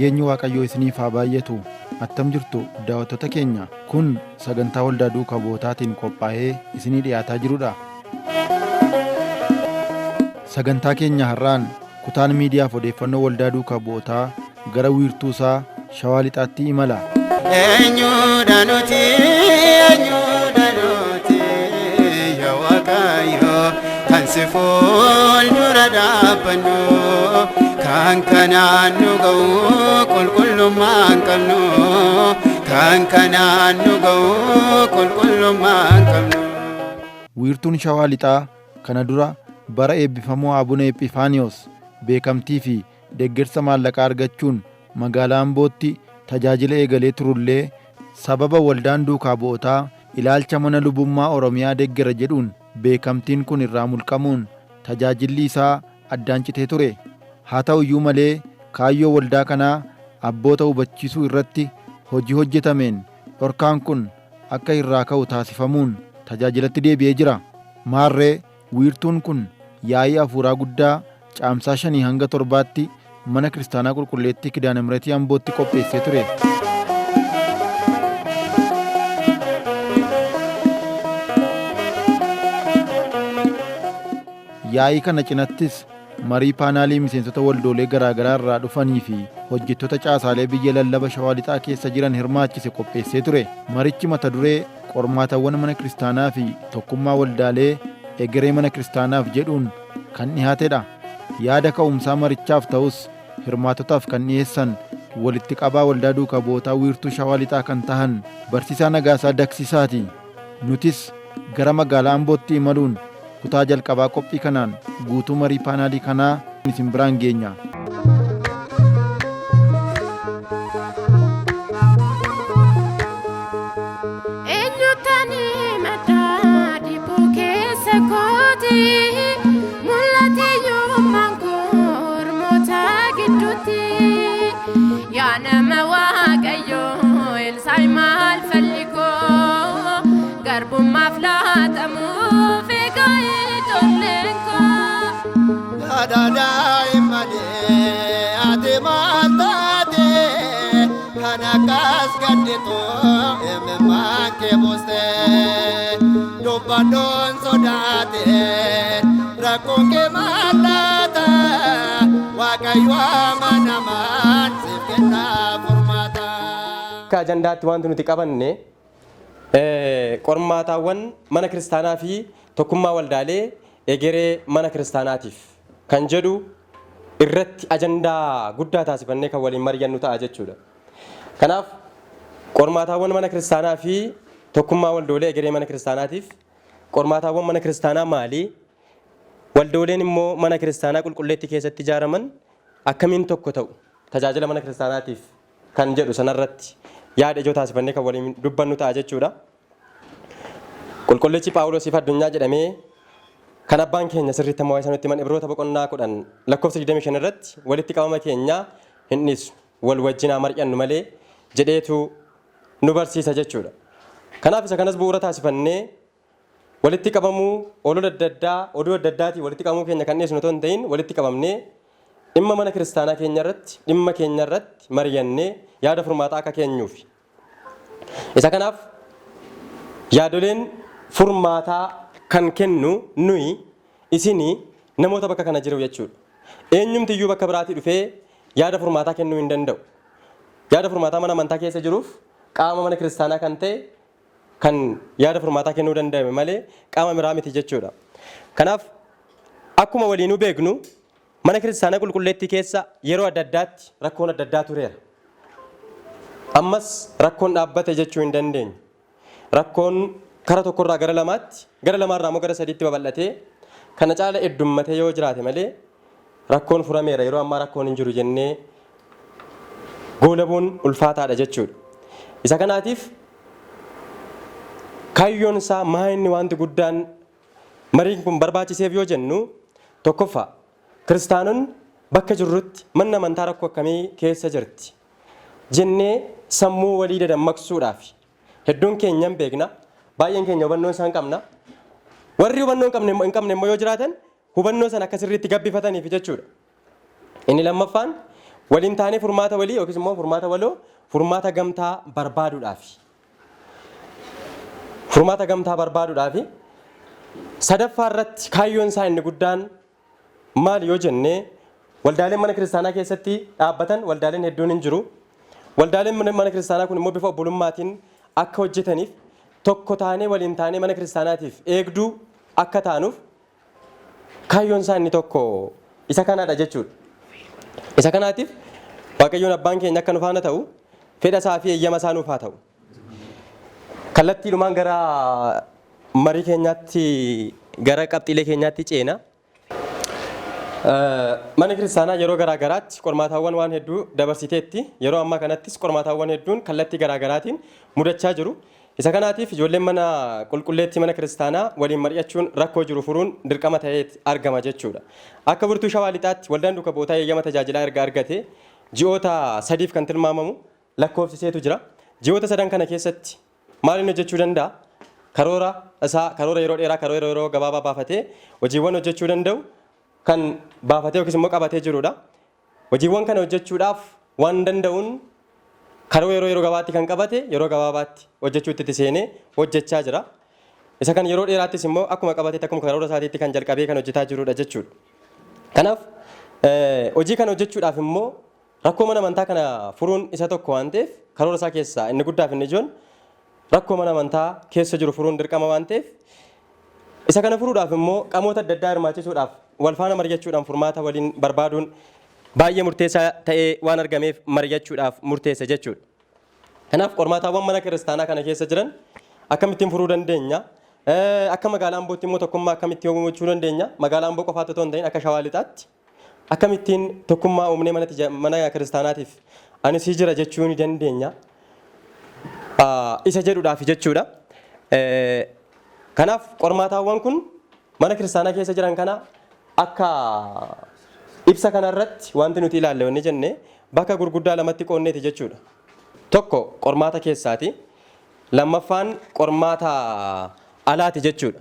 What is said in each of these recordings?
Nageenyi Waaqayyoo isiniif haa baay'atu. Attam jirtu daawwattoota keenya. Kun sagantaa waldaa duukaa bu'ootaatiin qophaa'ee isinii dhiyaataa jirudha. Sagantaa keenya har'aan kutaan miidiyaaf odeeffannoo waldaa duukaa bu'ootaa gara wiirtuusaa Shawaa Lixaatti imala. Eenyudha nuti yaa Waaqayyo kan si fuuldura dhaabbannu kan kanaan nu ga'u qulqullummaan qabnu kan kanaan nu ga'u qulqullummaan qabnu. Wiirtuun Shawaa Lixaa kana dura bara eebbifamoo Abuna Ephifaaniyoos beekamtii fi deeggarsa maallaqaa argachuun magaalaa Ambootti tajaajila eegalee turullee sababa waldaan duukaa bu'ootaa ilaalcha mana lubummaa Oromiyaa deeggara jedhuun beekamtiin kun irraa mulqamuun tajaajilli isaa addaan citee ture. Haa ta'u iyyuu malee kaayyoo waldaa kanaa abboota hubachiisuu irratti hojii hojjetameen dhorkaan kun akka irraa ka'u taasifamuun tajaajilatti deebi'ee jira. Maarree wiirtuun kun yaa'ii hafuuraa guddaa caamsaa 5 hanga 7tti mana kiristaanaa qulqulleettii Kidaana Mireetii Ambootti qopheessee ture. Yaa'ii kana cinattis marii paanaalii miseensota waldoolee garaagaraa irraa dhufanii fi hojjettoota caasaalee biyya lallaba Shawaa Lixaa keessa jiran hirmaachise qopheessee ture. Marichi mata duree qormaatawwan mana kiristaanaa fi tokkummaa waldaalee egeree mana kiristaanaaf jedhuun kan dhiyaatedha. Yaada ka'umsaa marichaaf ta'us hirmaatotaaf kan dhiyeessan walitti qabaa waldaa duukaa bu'ootaa wiirtuu Shawaa Lixaa kan tahan Barsiisaa Nagaasaa Daksisaati. Nutis gara magaalaa Ambootti imaluun kutaa jalqabaa qophii kanaan guutuu marii paanaalii kanaa isin biraan geenya. Dubbandoon sodaate rakkoon kee mallaata Waaqayyo amanamaan siif kennaa furmaata. Akka ajandaatti wanti nuti qabanne qormaataawwan mana kiristaanaa fi tokkummaa waldaalee egeree mana kiristaanaatiif kan jedhu irratti ajandaa guddaa taasifannee kan waliin mari'annu ta'a jechuudha. Kanaaf qormaataawwan mana kiristaanaa fi tokkummaa waldoolee egeree mana kiristaanaatiif qormaataawwan mana kiristaanaa maali? Waldooleen immoo mana kiristaanaa qulqulleettii keessatti ijaaraman akkamiin tokko ta'u tajaajila mana kiristaanaatiif kan jedhu sanarratti yaada ijoo taasifannee kan waliin dubbannu ta'a jechuudha. Qulqullichi Phaawulosiif addunyaa jedhamee kan abbaan keenya sirriitti ammoo isaanitti himan Ibroota boqonnaa 10 lakkoofsa 25 irratti walitti qabama keenya hin dhiisu wal wajjin haa mari'annu malee jedheetu nu barsiisa jechuudha. Kanaaf isa kanas bu'uura taasifannee walitti qabamuu oduu adda addaatii walitti qabamuu keenya kan dhiyeessinu otoo hin ta'in walitti qabamnee dhimma mana kiristaanaa keenya irratti dhimma keenya irratti mari'annee yaada furmaataa akka keenyuuf. Isa kanaaf yaadoleen furmaataa kan kennu nuyi isinii namoota bakka kana jiru jechuudha. Eenyumtiyyuu bakka biraatii dhufee yaada furmaataa kennuu hin danda'u. Yaada furmaataa mana amantaa keessa jiruuf qaama mana kiristaanaa kan ta'e kan yaada furmaataa kennuu danda'ame malee qaama biraa miti jechuudha. Kanaaf akkuma waliinuu beeknu mana kiristaanaa qulqulleettii keessa yeroo adda addaatti rakkoon adda addaa tureera. Ammas rakkoon dhaabbate jechuu hin dandeenyu. Rakkoon kara tokkorraa gara lamaatti, gara lamaarraa immoo gara sadiitti babal'atee kana caala heddummatee yoo jiraate malee rakkoon furameera. Yeroo ammaa rakkoon hin jiru jennee goolabuun ulfaataadha jechuudha. Isa kanaatiif kaayyoon isaa maayinni wanti guddaan mariin kun barbaachiseef yoo jennu tokkoffaa kiristaanonni bakka jirrutti manni amantaa rakkoo akkamii keessa jirti jennee sammuu walii dadammaqsuudhaaf hedduun keenyan beekna baay'een keenya hubannoo isaan qabna warri hubannoo hin qabne immoo yoo jiraatan hubannoo sana akka sirriitti gabbifataniif jechuudha. Inni lammaffaan waliin taanee furmaata walii yookiis immoo furmaata waloo furmaata gamtaa barbaaduudhaaf. Furmaata gamtaa barbaaduudhaaf sadaffaa irratti kaayyoon isaa inni guddaan maal yoo jennee waldaaleen mana kiristaanaa keessatti dhaabbatan waldaaleen hedduun hin jiru. Waldaaleen mana kiristaanaa kun immoo bifa obbolummaatiin akka hojjetaniif tokko taanee waliin taanee mana kiristaanaatiif eegduu akka taanuuf kaayyoon isaa inni tokko isa kanaadha jechuudha. Isa kanaatiif Waaqayyoon abbaan keenya akka nuuf haa ta'u fedha isaa fi eeyyama isaa nuuf haa ta'u. Kallattiidhumaan gara marii keenyaatti gara qabxiilee keenyaatti ceena. Mana kiristaanaa yeroo garaa garaatti qormaataawwan waan hedduu dabarsiteetti yeroo ammaa kanattis qormaataawwan hedduun kallattii garaa garaatiin mudachaa jiru. Isa kanaatiif ijoolleen mana qulqulleetti mana kiristaanaa waliin mari'achuun rakkoo jiru furuun dirqama ta'ee argama jechuudha. Akka Burtuu Shawaa Lixaatti waldaan duuka bootaa eeyyama tajaajilaa erga argate ji'oota 3f kan tilmaamamu lakkoofsiseetu jira. Ji'oota 3 kana keessatti maal hojjechuu danda'a? Karoora yeroo dheeraa karoora yeroo gabaabaa baafatee hojiiwwan hojjechuu danda'u kan baafatee yookiis immoo qabatee jirudha. Hojiiwwan kana hojjechuudhaaf waan danda'uun karoora yeroo gabaatti kan qabate yeroo gabaabaatti hojjechuutti itti seenee hojjechaa jira. Isa kan yeroo dheeraattis immoo akkuma qabateetti akkuma karoora isaatiitti kan jalqabee kan hojjetaa jirudha jechuudha. Kanaaf hojii kana hojjechuudhaaf immoo rakkoo mana amantaa kana furuun isa tokko waan ta'eef karoora isaa keessaa inni guddaaf inni ijoon rakkoo mana amantaa keessa jiru furuun dirqama waan ta'eef isa kana furuudhaaf immoo qamoota adda addaa hirmaachisuudhaaf wal faana mari'achuudhaan furmaata waliin barbaaduun baay'ee murteessaa ta'ee waan argameef mari'achuudhaaf murteessa jechuudha. Kanaaf qormaataawwan mana kiristaanaa kana keessa jiran akkamittiin furuu dandeenya? Akka magaalaa Ambootti immoo tokkummaa akkamitti uumuu dandeenya? Magaalaa Amboo qofaatti otoo hin ta'in akka Shawaa Lixaatti akkamittiin tokkummaa uumnee mana kiristaanaatiif anis jira jechuu ni dandeenya? Isa jedhuudhaaf jechuudha. Kanaaf qormaataawwan kun mana kiristaanaa keessa jiran kana akka ibsa kanarratti wanti nuti ilaalle wanni jenne bakka gurguddaa lamatti qoonneeti jechuudha. Tokko qormaata keessaati. Lammaffaan qormaata alaati jechuudha.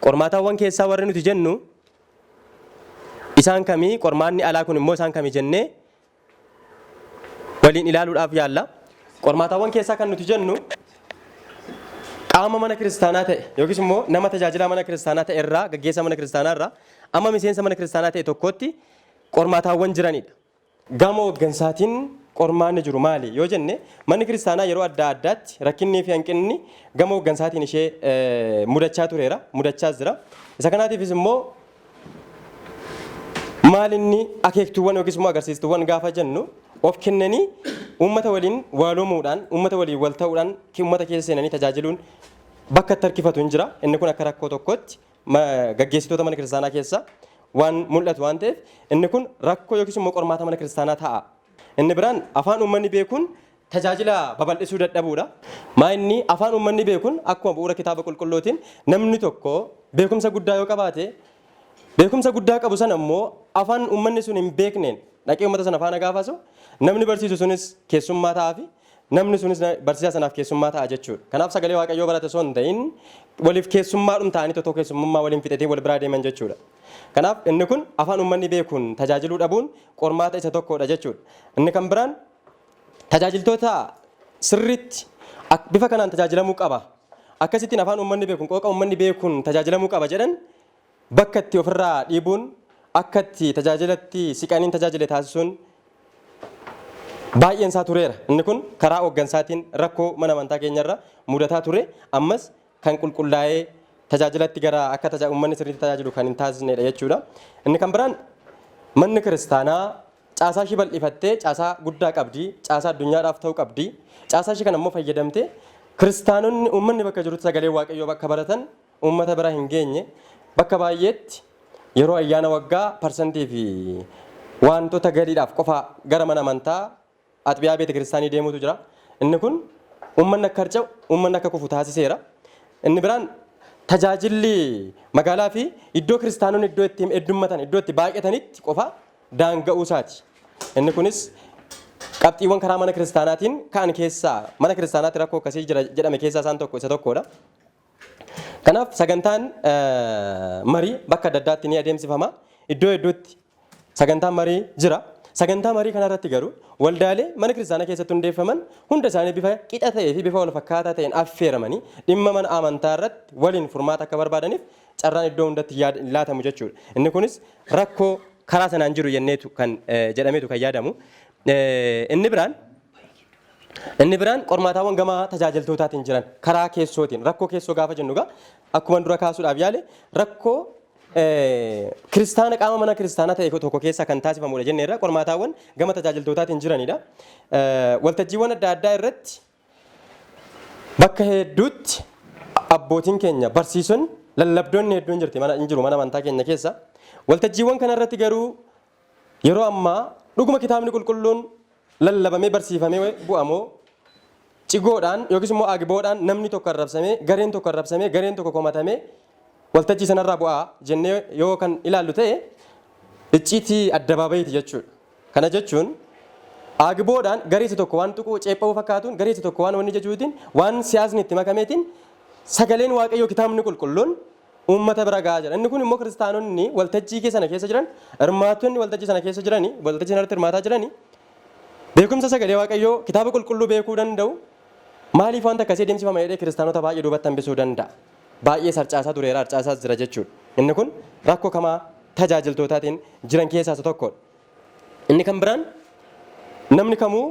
Qormaataawwan keessaa warri nuti jennu isaan kamii qormaanni alaa kun immoo isaan kamii jennee waliin ilaaluudhaaf yaalla. Qormaataawwan keessaa kan nuti jennu qaama mana kiristaanaa ta'e yookiis immoo nama tajaajilaa mana kiristaanaa ta'e irraa gaggeessaa mana kiristaanaa irraa amma miseensa mana kiristaanaa ta'e tokkotti qormaataawwan jiranidha. Gama hooggansaatiin qormaanni jiru maali yoo jenne manni kiristaanaa yeroo adda addaatti rakkinnii fi hanqinni gama hooggansaatiin ishee mudachaa tureera mudachaas jira. Isa kanaatiifis immoo maalinni akeektuuwwan yookiis immoo agarsiistuuwwan gaafa jennu of kennanii uummata waliin waaloomuudhaan uummata waliin wal ta'uudhaan uummata keessa seenanii tajaajiluun bakka itti harkifatu hin jira. Inni kun akka rakkoo tokkotti gaggeessitoota mana kiristaanaa keessa waan mul'atu waan ta'eef inni kun rakkoo yookiis immoo qormaata mana kiristaanaa ta'a. Inni biraan afaan uummanni beekuun tajaajila babal'isuu dadhabuudha. Maa inni afaan uummanni beekuun akkuma bu'uura kitaaba qulqullootiin namni tokko beekumsa guddaa yoo qabaate beekumsa guddaa qabu sana immoo afaan uummanni sun hin beekneen dhaqee uummata sana faana gaafasu namni barsiisu sunis keessummaa ta'aa fi namni sunis barsiisaa sanaaf keessummaa ta'a jechuudha. Kanaaf sagalee Waaqayyoo barate osoo hin ta'in waliif keessummaadhum ta'anii tokko keessummummaa waliin fixatee wal biraa deeman jechuudha. Kanaaf inni kun afaan uummanni beekuun tajaajiluu dhabuun qormaata isa tokkodha jechuudha. Inni kan biraan tajaajiltoota sirriitti bifa kanaan tajaajilamuu qaba. Akkasittiin afaan uummanni beekuun qooqa uummanni beekuun tajaajilamuu qaba jedhan bakka itti ofirraa dhiibuun akka itti tajaajilatti siqaniin tajaajile taasisuun baay'een isaa tureera. Inni kun karaa hooggansaatiin rakkoo mana amantaa keenyarra mudataa ture. Ammas kan qulqullaa'ee tajaajilatti gara akka uummanni sirriitti tajaajilu kan hin taasisnedha jechuudha. Inni kan biraan manni kiristaanaa caasaa ishii bal'ifattee caasaa guddaa qabdi. Caasaa addunyaadhaaf ta'u qabdi. Caasaa ishii kana immoo fayyadamtee kiristaanonni uummanni bakka jirutti sagalee Waaqayyoo bakka baratan uummata bira hin geenye bakka baay'eetti yeroo ayyaana waggaa parsantii fi wantoota gadiidhaaf qofa gara mana amantaa atbiyaa beeta kiristaanii deemutu jira. Inni kun uummanni akka harca'u uummanni akka kufu taasiseera. Inni biraan tajaajilli magaalaa fi iddoo kiristaanonni iddoo itti heddummatan iddoo itti baay'atanitti qofa daanga'uu isaati. Inni kunis qabxiiwwan karaa mana kiristaanaatiin ka'an keessaa mana kiristaanaatti rakkoo akkasii jira jedhame keessaa isaan tokko isa tokkodha. Kanaaf sagantaan marii bakka adda addaatti ni adeemsifama. Iddoo iddootti sagantaan marii jira. Sagantaa marii kanarratti garuu waldaalee mana kiristaanaa keessatti hundeeffaman hunda isaanii bifa qixa ta'ee fi bifa wal fakkaataa ta'een affeeramanii dhimma mana amantaa irratti waliin furmaata akka barbaadaniif carraan iddoo hundatti laatamu jechuudha. Inni kunis rakkoo karaa sanaan jiru jenneetu kan jedhameetu kan yaadamu. Inni biraan qormaataawwan gama tajaajiltootaatiin jiran karaa keessootiin rakkoo keessoo gaafa jennu egaa akkuma dura kaasuudhaaf yaale rakkoo kiristaana qaama mana kiristaanaa ta'e tokko keessa kan taasifamudha jenneerra qormaataawwan gama tajaajiltootaatiin jiranidha. Waltajjiiwwan adda addaa irratti bakka hedduutti abbootiin keenya barsiisonni lallabdoonni hedduun jiru mana amantaa keenya keessa. Waltajjiiwwan kana irratti garuu yeroo ammaa dhuguma kitaabni qulqulluun lallabamee barsiifamee bu'amoo cigoodhaan yookiis immoo agiboodhaan namni tokko arrabsamee gareen tokko komatamee waltajjii sanarraa bu'aa jennee yoo kan ilaallu ta'e icciitii addabaabayiiti jechuudha. Kana jechuun agiboodhaan gareessa tokko waan tuquu ceepha'uu fakkaatuun gareessa tokko waan wanni jechuutiin waan siyaasni itti makameetiin sagaleen waaqayyoo kitaabni qulqulluun uummata bira gahaa jira. Inni kun immoo kiristaanonni waltajjii sana keessa jiran hirmaattonni waltajjii sana keessa jiranii waltajjii sanarratti hirmaataa jiranii beekumsa sagalee waaqayyoo kitaaba qulqulluu beekuu danda'u maaliif wanta akkasii deemsifama jedhee kiristaanota baay'ee duubatti hambisuu danda'a. Baay'ee harcaasaa tureera harcaasaas jira jechuudha. Inni kun rakkoo kamaa tajaajiltootaatiin jiran keessaa isa tokkodha. Inni kan biraan namni kamuu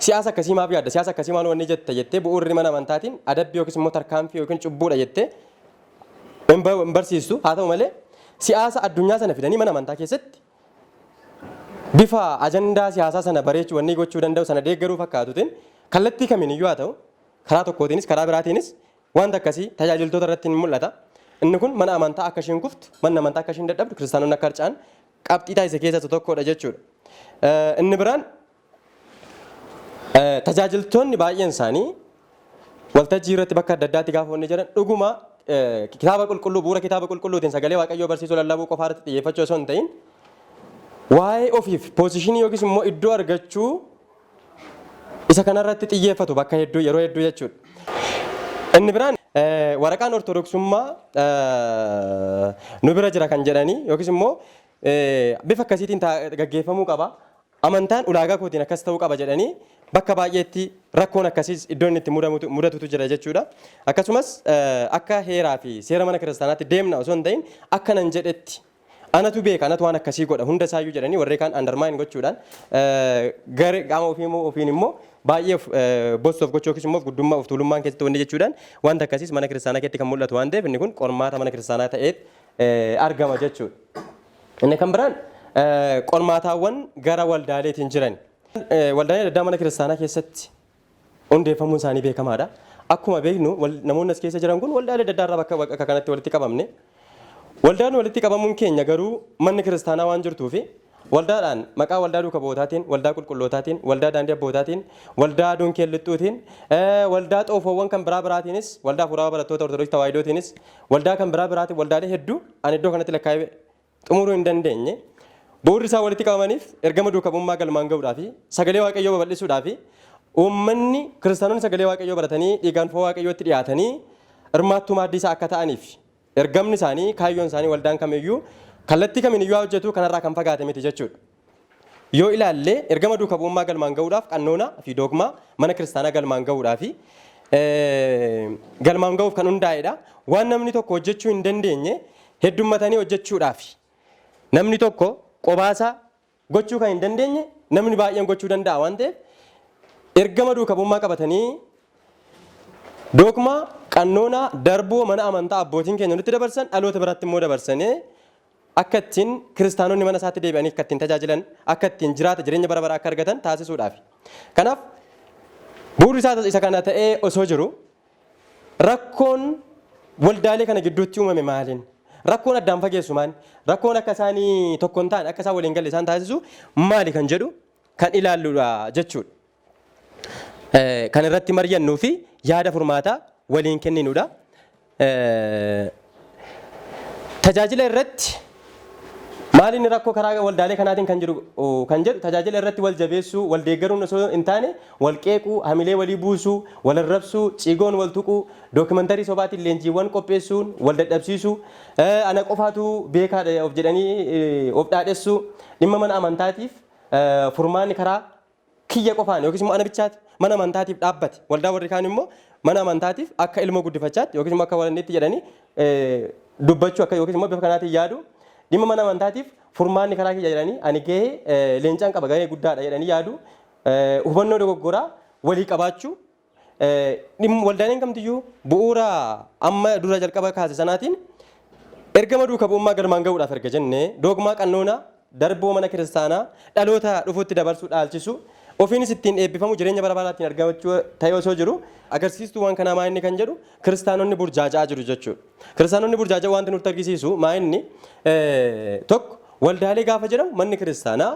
siyaasa akkasii maaf yaadda siyaasa akkasii maal wanni jetta jettee bu'uurri mana amantaatiin adabbii yookiis immoo tarkaanfii yookiin cubbuudha jettee hin barsiistu. Haa ta'u malee siyaasa addunyaa sana fidanii mana amantaa keessatti bifa ajandaa siyaasaa sana bareechuu wanni gochuu danda'u sana deeggaruu fakkaatutiin kallattii kamiin iyyuu haa ta'u karaa tokkootiinis karaa biraatiinis wanta akkasii tajaajiltoota irratti ni mul'ata. Inni kun mana amantaa akka isheen kuftu mana amantaa akka isheen dadhabdu kiristaanonni akka harca'an qabxii taasise keessaa tokkodha jechuudha. Inni biraan tajaajiltoonni baay'een isaanii waltajjii irratti bakka adda addaatti gaafa wanni jedhan dhuguma kitaaba qulqulluu bu'uura kitaaba qulqulluutiin sagalee waaqayyoo barsiisuu lallabuu qofaa irratti xiyyeeffachuu osoo hin ta'in waa'ee ofiif poozishinii yookiis immoo iddoo argachuu isa kanarratti xiyyeeffatu bakka hedduu yeroo hedduu jechuudha. Inni biraan waraqaan ortodoksummaa nu bira jira kan jedhanii yookiis immoo bifa akkasiitiin gaggeeffamuu qaba. Amantaan ulaagaa kootiin akkas ta'uu qaba jedhanii bakka baay'eetti rakkoon akkasiis iddoo inni itti mudatutu jira jechuudha. Akkasumas akka heeraa fi seera mana kiristaanaatti deemna osoo hin ta'in akka nan jedhetti anatu beeka anatu waan akkasii godha hunda isaayyuu jedhanii warreen kaan undermine gochuudhaan garee qaama ofiin immoo baay'ee bossoof gochuu yookiis immoo guddummaa of tuulummaan keessatti wanni jechuudhaan wanta akkasiis mana kiristaanaa keessatti kan mul'atu waan ta'eef inni kun qormaata mana kiristaanaa ta'eet argama jechuudha. Inni kan biraan qormaataawwan gara waldaaleetiin jiran. Waldaaleen addaa mana kiristaanaa keessatti hundeeffamuun isaanii beekamaadha. Akkuma beeknu namoonni as keessa jiran kun waldaalee adda addaa bakka kanatti walitti qabamne. Waldaan walitti qabamuun keenya garuu manni kiristaanaa waan jirtuufi waldaadhaan maqaa waldaa duuka bu'ootaatiin, waldaa qulqullootaatiin, waldaa daandii abbootaatiin, waldaa aduun keellixxuutiin, waldaa xoofoowwan kan biraatiinis, waldaa fuuraa barattoota ortodoksii tawaahidootiinis, waldaa kan biraatiin waldaalee hedduu ani iddoo kanatti lakkaa'ee xumuruu hin dandeenye. Bu'uurri isaa walitti qabamaniif ergama duuka bu'ummaa galmaan gahuudhaa fi sagalee waaqayyoo babal'isuudhaa fi uummanni kiristaanonni sagalee waaqayyoo baratanii dhiigaan fo'oo waaqayyootti dhiyaatanii hirmaattuu maaddii isaa akka ta'aniif ergamni isaanii kaayyoon isaanii waldaan kamiyyuu kallattii kamiin iyyuu hojjetu kanarraa kan fagaate miti jechuudha. Yoo ilaalle ergama duuka bu'ummaa galmaan gahuudhaaf qannoona fi doogmaa mana kiristaanaa galmaan gahuudhaa fi galmaan gahuuf kan hundaa'edha. Waan namni tokko hojjechuu hin dandeenye heddummatanii hojjechuudhaaf namni tokko qobaasaa gochuu kan hin dandeenye namni baay'een gochuu danda'a waan ta'eef ergama duuka bu'ummaa qabatanii doogmaa qannoona darboo mana amantaa abbootiin keenya nutti dabarsan dhaloota biraatti immoo dabarsanii akka ittiin kiristaanonni mana isaatti deebi'anii akka ittiin tajaajilan akka ittiin jireenya bara baraa akka argatan taasisuudhaaf. Kanaaf bu'uurri isaa isa kana ta'ee osoo jiru rakkoon waldaalee kana gidduutti uumame maaliin? Rakkoon addaan fageessu maali? Rakkoon akka isaanii tokko hin taane akka isaan waliin galle isaan taasisu maali kan jedhu kan ilaalludha jechuudha. Kan irratti mari'annuu fi yaada furmaataa waliin kenninudha. Tajaajila irratti maaliin rakkoo karaa waldaalee kanaatiin kan jiru kan jedhu tajaajila irratti wal jabeessuu, wal deeggaruun osoo hin taane wal qeequu, hamilee walii buusuu, wal arrabsuu, ciigoon wal tuquu, dookimantarii sobaatiin leenjiiwwan qopheessuun, wal dadhabsiisuu, ana qofaatu beekaadha of jedhanii of dhaadhessuu, dhimma mana amantaatiif furmaanni karaa kiyya qofaan yookiis immoo ana bichaati mana amantaatiif dhaabbate waldaa warri kaan immoo mana amantaatiif akka ilma guddifachaatti yookiis immoo akka walanneetti jedhanii dubbachuu akka yookiis immoo bifa kanaatiin yaadu dhimma mana amantaatiif furmaanni karaa kiyya jedhanii ani gahee leencaan qaba gahee guddaadha jedhanii yaadu hubannoo dogoggoraa walii qabaachuu waldaaleen kamtiyyuu bu'uura amma dura jalqaba kaase sanaatiin ergama duuka bu'ummaa galmaan gahuudhaaf erga jennee doogmaa qannoonaa darboo mana kiristaanaa dhaloota dhufuutti dabarsuu dhaalchisu ofiinis ittiin eebbifamu jireenya bara baraattiin argamachuu ta'ee osoo jiru agarsiistuu waan kanaa maa inni kan jedhu kiristaanonni burjaaja'aa jiru jechuudha. Kiristaanonni burjaaja'aa wanti nutti argisiisu maa inni tokko waldaalee gaafa jedhamu manni kiristaanaa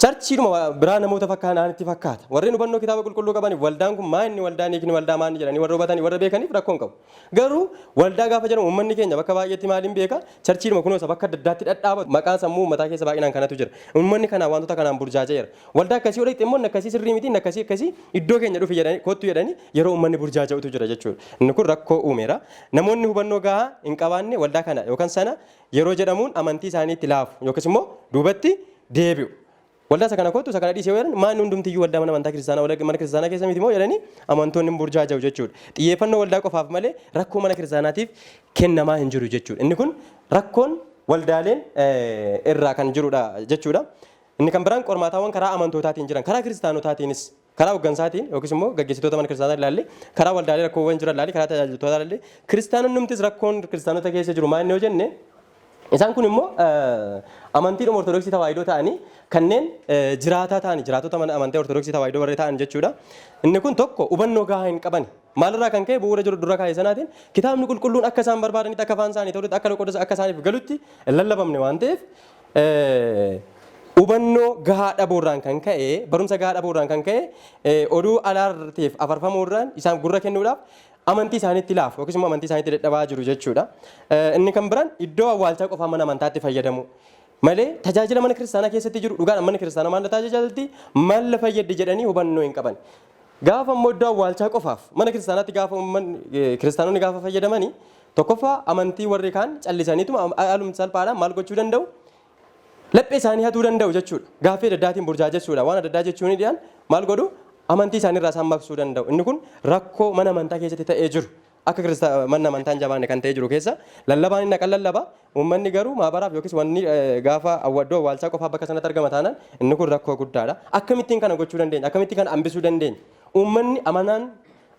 charchiidhuma biraa namoota fakkaatanitti fakkaata. Warreen hubannoo kitaaba qulqulluu qabaniif waldaan kun maa inni waldaan eegni waldaa maa inni jedhanii warra hubatanii warra beekaniif rakkoon qabu. Garuu waldaa gaafa jedhamu uummanni keenya bakka baay'eetti maaliin beeka charchiidhuma kunuunsa bakka adda addaatti dhadhaabatu maqaan sammuu uummataa keessa baay'inaan kanatu jira. Uummanni kanaa wantoota kanaan burjaaja'eera. Waldaa akkasii odha immoo akkasii sirrii miti akkasii iddoo keenya dhufi jedhanii kottu jedhanii yeroo uummanni burjaaja'utu jira jechuudha. Inni kun rakkoo uumeera. Namoonni hubannoo gahaa hin qabaanne waldaa kana yookaan sana yeroo jedhamuun amantii isaaniitti laafu yookiis immoo duubatti deebi'u. Waldaa sakana kottu sakana dhiisee jedhan maanni hundumtiyyuu waldaa mana amantaa kiristaanaa mana kiristaanaa keessa miti moo jedhanii amantoonni burjaaja'u jechuudha. Xiyyeeffannoo waldaa qofaaf malee rakkoo mana kiristaanaatiif kennamaa hin jiru jechuudha. Inni kun rakkoon waldaaleen irraa kan jirudha jechuudha. Inni kan biraan qormaataawwan karaa amantootaatiin jiran karaa kiristaanotaatiinis karaa hooggansaatiin yookiis immoo gaggeessitoota mana kiristaanaa ilaalle karaa waldaalee rakkoowwan jiran ilaalle karaa tajaajiltoota ilaalle kiristaanonni numtis rakkoon kiristaanota keessa jiru maal inni yoo jenne isaan kun immoo amantiidhuma ortodoksii tawaahidoo ta'anii kanneen jiraataa ta'anii jiraatota amantii ortodoksii tawaahidoo warree ta'an jechuudha. Inni kun tokko hubannoo gahaa hin qaban. Maalirraa kan ka'e bu'uura jiru dura kaa'e sanaatiin kitaabni qulqulluun akka isaan barbaadanitti akka afaan isaanii ta'utti akka loqoda akka isaaniif galutti hin lallabamne waan ta'eef hubannoo gahaa dhabuurraan kan ka'e barumsa gahaa dhabuurraan kan ka'e oduu alaarraatiif afarfamuurraan isaan gurra kennuudhaaf amantii isaaniitti laafu yookiis immoo amantii isaaniitti dadhabaa jiru jechuudha. Inni kan biraan iddoo awwaalchaa qofaa mana amantaatti fayyadamu malee tajaajila mana kiristaanaa keessatti jiru dhugaan mana kiristaanaa maal tajaajilti maal fayyaddi jedhanii hubannoo hin qaban. Gaafa immoo iddoo awwaalchaa qofaaf mana kiristaanaatti gaafa kiristaanonni gaafa fayyadamanii tokkoffaa amantii warri kaan callisaniituma haaluma salphaadhaan maal gochuu danda'u laphee isaanii hatuu danda'u jechuudha. Gaaffii adda addaatiin burjaajessuudha waan adda addaa jechuun dhiyaan maal godhu amantii isaanii irraa isaan maqsuu danda'u. Inni kun rakkoo mana amantaa keessatti ta'ee jiru akka mana amantaa hin jabaanne kan ta'ee jiru keessa lallabaan inni kan lallaba uummanni garuu maabaraaf yookiis wanni gaafa iddoo awwaalchaa qofaa bakka sanatti argama taanaan inni kun rakkoo guddaadha. Akkamittiin kana gochuu dandeenya? Akkamittiin kana hambisuu dandeenya? Uummanni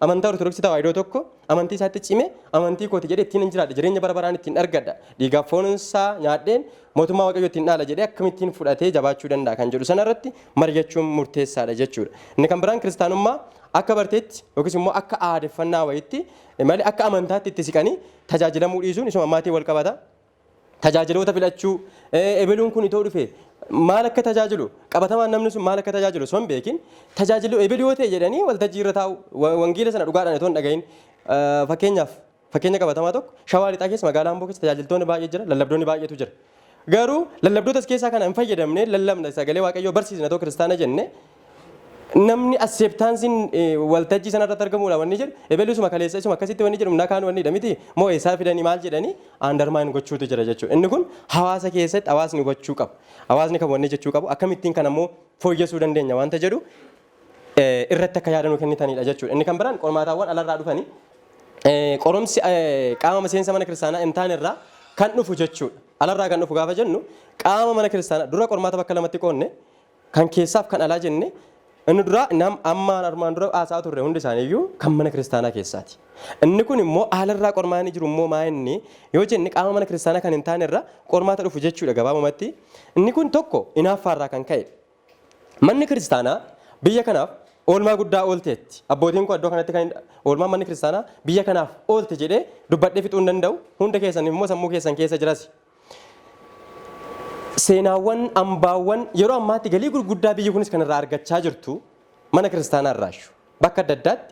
amantaa ortodoksii tawaahidoo tokko amantii isaatti cime amantii kooti jedhee ittiin hin jiraadha jireenya bara baraan ittiin argadha dhiigaaf foonsaa nyaadheen mootummaa waaqayyoo ittiin dhaala jedhee akkamittiin fudhatee jabaachuu danda'a kan jedhu sanarratti mari'achuun murteessaadha jechuudha. Inni kan biraan kiristaanummaa akka barteetti yookiis immoo akka aadeffannaa wayiitti malee akka amantaatti itti siqanii tajaajilamuu dhiisuun isuma maatii wal qabata. Tajaajiloota filachuu ebeluun kun itoo dhufe maal akka tajaajilu qabatamaan namni sun maal akka tajaajilu son beekin tajaajilu ebeluu yoo ta'e jedhanii waltajjii irra taa'u wangeela sana dhugaadhaan itoo hin dhagahin fakkeenya qabatamaa tokko shawaa lixaa keessa magaalaa Amboo keessa tajaajiltoonni baay'ee jira lallabdoonni baay'eetu jira. Garuu lallabdoota keessaa kana hin fayyadamne lallabna sagalee waaqayyoo barsiisna ta'u kiristaana jenne namni acceptansiin waltajjii sana irratti argamuudha wanni jedhu ebelusuma kaleessa isuma akkasitti wanni jedhu nakaan wanni dhamiti moo eessaa fidanii maal jedhanii andarmaan gochuutu jira jechuudha. Inni kun hawaasa keessatti hawaasni hubachuu qabu. Hawaasni kan wanni jechuu qabu akkamittiin kan ammoo fooyyessuu dandeenya wanta jedhu irratti akka yaadannoo kennitanidha jechuudha. Inni kan biraan qormaataawwan alarraa dhufanii qoromsi qaama miseensa mana kiristaanaa hin taane irraa kan dhufu jechuudha. Alarraa kan dhufu gaafa jennu qaama mana kiristaanaa dura qormaata bakka lamatti qoonne kan keessaaf kan alaa jenne inni dura ammaan armaan dura haasaa turre hundi isaaniiyyuu kan mana kiristaanaa keessaati. Inni kun immoo haalarraa qormaanii jiru immoo maa inni yoo jenne qaama mana kiristaanaa kan hin taane irraa qormaata dhufu jechuudha gabaabumatti. Inni kun tokko inaaffaarraa kan ka'e. Manni kiristaanaa biyya kanaaf oolmaa guddaa oolteetti. Abbootiin kun iddoo kanatti kan oolmaa manni kiristaanaa biyya kanaaf oolte jedhee dubbadhee fixuu hin danda'u. Hunda keessan immoo sammuu keessan keessa jiras. Seenaawwan ambaawwan yeroo ammaatti galii gurguddaa biyyi kunis kan irraa argachaa jirtu mana kiristaanaa irraashu bakka adda addaatti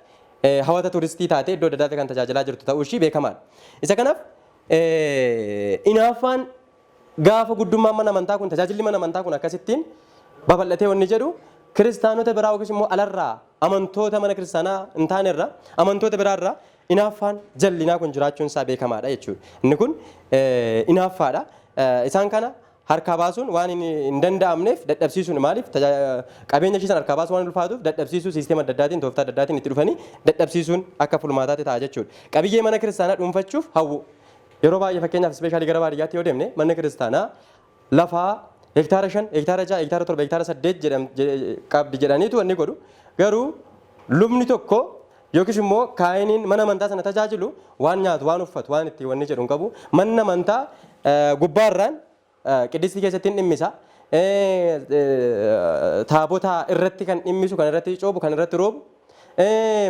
hawwata turistii taatee iddoo adda addaatti kan tajaajilaa jirtu ta'uu ishii beekamaadha. Isa kanaaf inaaffaan gaafa guddummaan mana amantaa kun tajaajilli mana amantaa kun akkasittiin babal'atee wanni jedhu kiristaanota biraa yookiis immoo alarraa amantoota mana kiristaanaa hin taane irraa amantoota biraarraa inaaffaan jallinaa kun jiraachuun isaa beekamaadha jechuudha. Inni kun inaaffaadha. Isaan kana harkaa baasuun waan hin danda'amneef dadhabsiisuun maaliif qabeenya ishiisan harkaa baasuu waan ulfaatuuf dadhabsiisuu siisteema adda addaatiin tooftaa adda addaatiin itti dhufanii dadhabsiisuun akka fulmaataatti ta'a jechuudha. Qabiyyee mana kiristaanaa dhuunfachuuf hawwu. Yeroo baay'ee fakkeenyaaf ispeeshaalii gara baadiyyaatti yoo deemne manni kiristaanaa lafaa hektaara 5, hektaara 6, hektaara 7, hektaara 8 qabdi jedhaniitu wanni godhu. Garuu lubni tokko yookiis immoo kaayiniin mana amantaa sana tajaajilu waan nyaatu, waan uffatu, waan itti wanni jedhu hin qabu. Manni amantaa gubbaarraan qiddistii keessatti hin dhimmisa. Taabota irratti kan dhimmisu, kan irratti coobu, kan irratti roobu.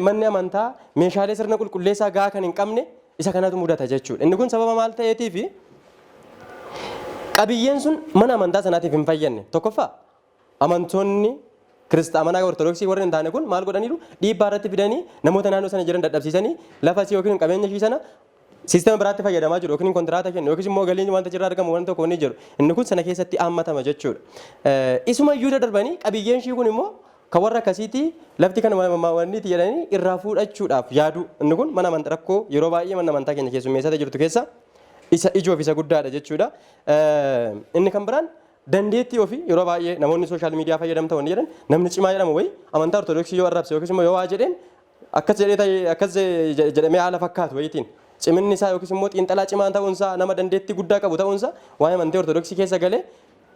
Manni amantaa meeshaalee sirna qulqulleessaa gahaa kan hin qabne isa kanatu mudata jechuudha. Inni kun sababa maal ta'eetiif qabiyyeen sun mana amantaa sanaatiif hin fayyadne. Tokkoffaa amantoonni kiristaanaa ortodoksii warri hin taane kun maal godhaniiru dhiibbaa irratti fidanii namoota naannoo sana jiran dadhabsiisanii lafa isii yookiin qabeenya ishii sana siistema biraatti fayyadamaa jiru yookiin kontiraata kennu yookiin immoo galiin wanta jirraa argamu waan tokko inni jiru. Inni kun sana keessatti hammatama jechuudha. Isuma iyyuu darbanii qabiyyeen ishii kun immoo kan warra akkasiitii lafti kan wanniiti jedhanii irraa fuudhachuudhaaf yaadu. Inni kun mana amantaa rakkoo yeroo baay'ee mana amantaa keenya keessummeessatee jirtu keessa isa ijoof isa guddaadha jechuudha. Inni kan biraan dandeettii ofii yeroo baay'ee namoonni sooshaal miidiyaa fayyadamta wanni jedhan namni cimaa jedhamu wayi amantaa ortodoksii yoo arrabse yookiis immoo yoo waa jedheen akkas jedhamee haala fakkaatu wayitiin ciminni isaa yookiis immoo xiinxalaa cimaa ta'uunsaa nama dandeettii guddaa qabu ta'uunsaa waa'ee amantii ortodoksii keessa galee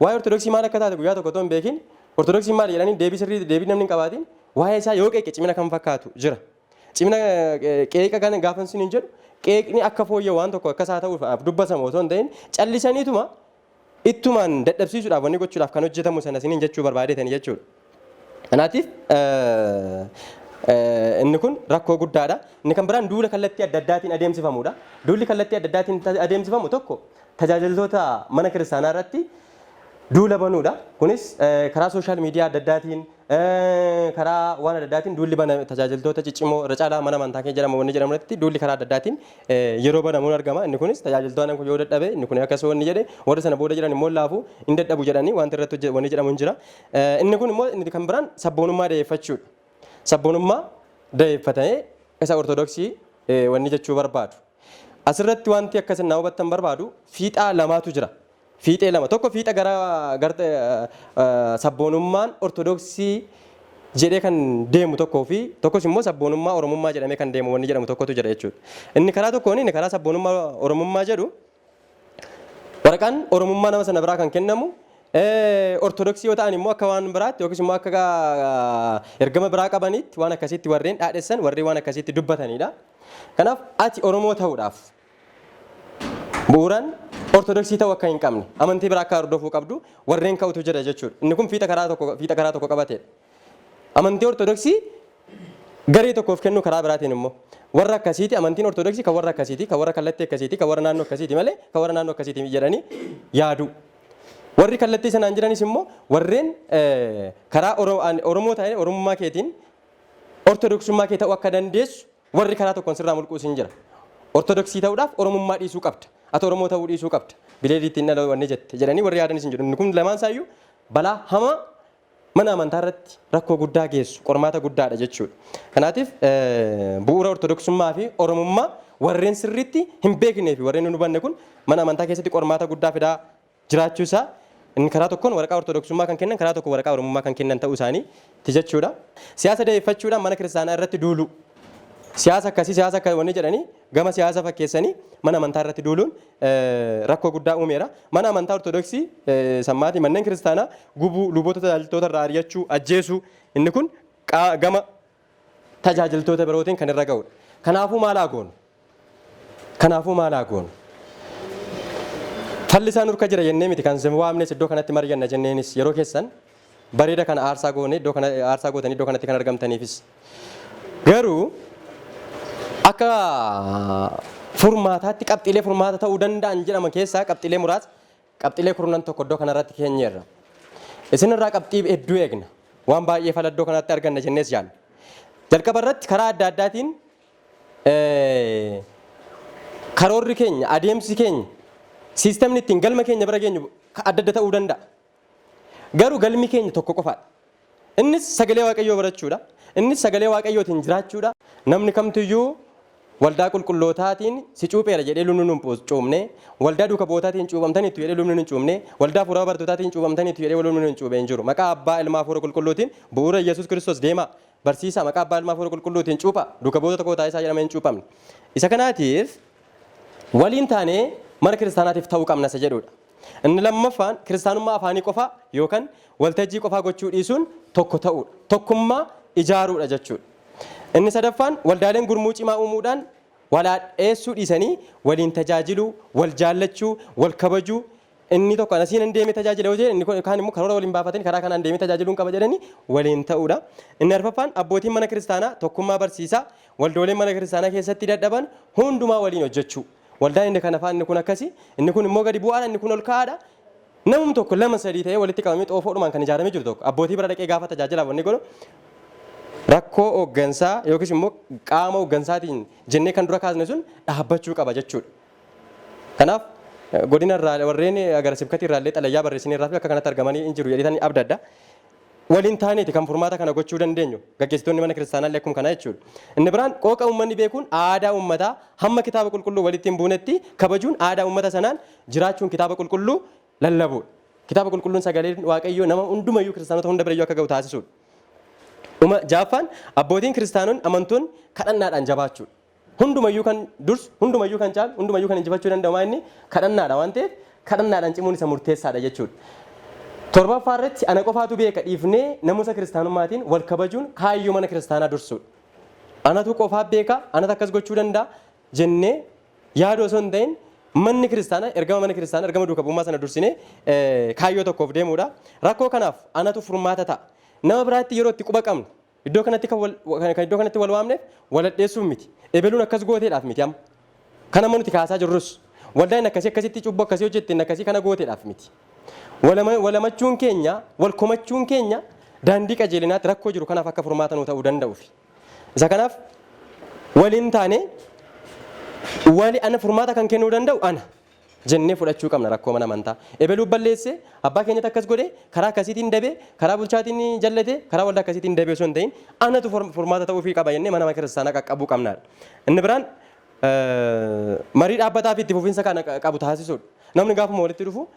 waa'ee ortodoksii maal akka taate guyyaa tokko otoo hin beekin ortodoksii maal jedhanii deebii sirrii deebii namni hin qabaatiin waa'ee isaa yoo qeeqe cimina kan fakkaatu jira. Cimina qeeqa kan gaafan sun hin jedhu qeeqni akka fooyyee waan tokko akkas haa ta'uuf dubbatamu otoo hin ta'in callisaniituma ittumaan dadhabsiisuudhaaf wanni gochuudhaaf kan hojjetamu sana isiniin jechuu barbaadeetanii jechuudha. Kanaatiif inni kun rakkoo guddaadha. Inni kan biraan duula kallattii adda addaatiin adeemsifamudha. Duulli kallattii adda addaatiin adeemsifamu tokko tajaajiltoota mana kiristaanaa irratti duula banuudha. Kunis karaa sooshaal miidiyaa adda addaatiin karaa waan adda addaatiin duulli baname tajaajiltoota ciccimoo irra caalaa mana amantaa keenya jedhamu wanni jedhamu irratti duulli karaa adda addaatiin yeroo banamuun argama. Inni kunis tajaajiltoonni kun yoo dadhabe inni kun akkas wanni jedhe warri sana booda jiran immoo laafu hin dadhabu jedhanii wanti irratti wanni jedhamu hin jira. Inni kun immoo inni kan biraan sabboonummaa da'eeffachuudha. Sabboonummaa da'eeffatanii isa ortodoksii wanni jechuu barbaadu. Asirratti wanti akkas na hubattan barbaadu fiixaa lamaatu jira. Fiixee lama tokko fiixa gara sabboonummaan ortodoksii jedhee kan deemu tokkoo fi tokkos immoo sabboonummaa oromummaa jedhamee kan deemu wanni jedhamu tokkotu jira jechuudha. Inni karaa tokkoon inni karaa sabboonummaa oromummaa jedhu waraqaan oromummaa nama sana biraa kan kennamu ortodoksii yoo ta'an immoo akka waan biraatti yookiis immoo akka ergama biraa qabanitti waan akkasitti warreen dhaadhessan warreen waan akkasitti dubbatanidha. Kanaaf ati oromoo ta'uudhaaf bu'uuraan ortodoksii ta'uu akka hin qabne amantii biraa akka hordofuu qabdu warreen ka'utu jira jechuudha. Inni kun fiixa karaa tokko qabateedha. Amantii ortodoksii garee tokkoof kennu karaa biraatiin immoo warra akkasiiti amantiin ortodoksii kan warra akkasiiti kan warra kallattii akkasiiti kan warra naannoo akkasiiti malee kan warra naannoo akkasiiti jedhanii yaadu. Warri kallattii sanaan jiranis immoo warreen karaa oromoo ta'ee oromummaa keetiin ortodoksummaa kee ta'uu akka dandeessu warri karaa tokkoon sirraa mulquus hin jira. Ortodoksii ta'uudhaaf oromummaa dhiisuu qabda. Ati oromoo ta'uu dhiisuu qabda. Bileediitti hin wanni jette jedhanii warri yaadanis hin jiru. Inni kun lamaan isaayyuu balaa hamaa mana amantaa irratti rakkoo guddaa geessu qormaata guddaadha jechuudha. Kanaatiif bu'uura ortodoksummaa fi oromummaa warreen sirriitti hin beeknee fi warreen hin hubanne kun mana amantaa keessatti qormaata guddaa fidaa jiraachuu isaa inni karaa tokkoon waraqaa ortodoksummaa kan kennan karaa tokko waraqaa oromummaa kan kennan ta'uu isaaniiti jechuudha. Siyaasa da'eeffachuudhaan mana kiristaanaa irratti duulu. Siyaasa akkasii siyaasa akka wanni jedhanii gama siyaasa fakkeessanii mana amantaa irratti duuluun rakkoo guddaa uumeera. Mana amantaa ortodoksii sammaatii manneen kiristaanaa gubuu luboota tajaajiltoota irraa ari'achuu ajjeesuu inni kun gama tajaajiltoota birootiin kan irra ga'udha. Kanaafuu maalaa goonu? Fallisaan nurka jira jennee miti kan waamnes iddoo kanatti mari'anna jenneenis yeroo keessan bareeda kana aarsaa goone iddoo kana aarsaa gootanii iddoo kanatti kan argamtaniifis garuu akka furmaataatti qabxiilee furmaata ta'uu danda'an jedhaman keessaa qabxiilee muraasa qabxiilee kurnan tokko iddoo kanarratti keenyeerra. Isinirraa qabxii hedduu eegna waan baay'ee fala iddoo kanatti arganna jennees yaalla. Jalqaba irratti karaa adda addaatiin karoorri keenya adeemsi keenya siistemni ittiin galma keenya bira geenyu adda adda ta'uu danda'a. Garuu galmi keenya tokko qofaadha. Innis sagalee waaqayyoo barachuudha. Innis sagalee waaqayyootiin jiraachuudha. Namni kamtiyyuu waldaa qulqullootaatiin si cuupheera jedhee lubni nun cuumne, waldaa duuka bootaatiin cuuphamtaniitu jedhee lubni nun cuumne, waldaa fuuraa bartootaatiin cuuphamtaniitu jedhee lubni nun cuuphee hin jiru. Maqaa Abbaa Ilmaa Hafuura Qulqulluutiin bu'uura Yesuus Kiristoos deemaa barsiisaa maqaa Abbaa Ilmaa Hafuura Qulqulluutiin cuuphaa duuka bootota koo taasisaa jedhamee hin cuuphamne. Isa kanaatiif waliin taanee mana kiristaanaatiif ta'uu qabna isa jedhudha. Inni lammaffaan kiristaanummaa afaanii qofa yookaan waltajjii qofaa gochuu dhiisuun tokko ta'uudha. Tokkummaa ijaaruudha jechuudha. Inni sadaffaan waldaaleen gurmuu cimaa uumuudhaan walaadheessuu dhiisanii waliin tajaajiluu, wal jaallachuu, wal kabajuu. Inni tokko anasiin hin deemee tajaajila yoo jedhe inni kaan immoo karoora waliin baafatanii karaa kanaan deemee tajaajiluun qaba jedhanii waliin ta'uudha. Inni arfaffaan abbootiin mana kiristaanaa tokkummaa barsiisaa waldooleen mana kiristaanaa keessatti dadhaban hundumaa waliin hojjechuu. Waldaan inni kana afaan inni kun akkasi inni kun immoo gadi bu'aadha inni kun ol ka'aadha. Namni tokko lama sadii ta'ee walitti qabamee xoofoodhumaan kan ijaaramee jiru tokko abbootii bira dhaqee gaafa tajaajilaaf wanni godhu rakkoo hooggansaa yookiis immoo qaama hooggansaatiin jennee kan dura kaasne sun dhaabbachuu qaba jechuudha. Kanaaf godina irraa warreen gara sibkati irraallee xalayyaa barreessanii irraa fi akka kanatti argamanii hin jiru jedhanii abda adda waliin taaneeti kan furmaata kana gochuu dandeenyu gaggeessitoonni mana kiristaanaallee akkuma kana jechuudha. Inni biraan qooqa uummanni beekuun aadaa uummataa hamma kitaaba qulqulluu walitti hin buunetti kabajuun aadaa uummata sanaan jiraachuun kitaaba qulqulluu lallabuudha. Kitaaba qulqulluun sagalee waaqayyoo nama hundumayyuu kiristaanota hunda birayyuu akka ga'u taasisuudha. Jaaffaan abbootiin kiristaanonni amantoonni kadhannaadhaan jabaachuudha. Hundumayyuu kan dursu, hundumayyuu kan caalu, hundumayyuu kan injifachuu danda'u inni kadhannaadha waan ta'eef kadhannaadhaan cimuun isa murteessaadha jechuudha. Torbaffaa irratti ana qofaatu beeka dhiifnee namusa kiristaanummaatiin wal kabajuun kaayyoo mana kiristaanaa dursuudha. Anatu qofaa beeka, anatu akkas gochuu danda'a jennee yaada osoo hin ta'in manni kiristaanaa ergama duuka bu'ummaa sana dursinee kaayyoo tokkoof deemuudha. Rakkoo kanaaf anatu furmaata ta'a. Nama biraatti yeroo itti quba qabnu iddoo kanatti wal waamneef waladheessuuf miti. Ebeluun akkas gooteedhaaf miti amma. Kana nuti kaasaa jirrus waldaan akkasitti cubbuu akkasii hojjetteen akkasii kana gooteedhaaf miti. Walamachuun keenya wal komachuun keenya daandii qajeelinaatti rakkoo jiru kanaaf akka furmaata nuu ta'uu danda'uufi. Isa kanaaf waliin taane ana furmaata kan kennuu danda'u ana jennee fudhachuu qabna rakkoo mana amantaa. Ebeluun balleessee abbaa keenyatti akkas godhee karaa akkasiitiin dabee karaa bulchaatiin jallatee karaa waldaa akkasiitiin dabee osoo hin ta'in anatu furmaata ta'uufii qaba jennee mana kiristaanaa qaqqabuu qabnaadha. Inni biraan marii dhaabbataa fi itti fufiinsa kana qabu taasisuudha. Namni gaafuma walitti dhufu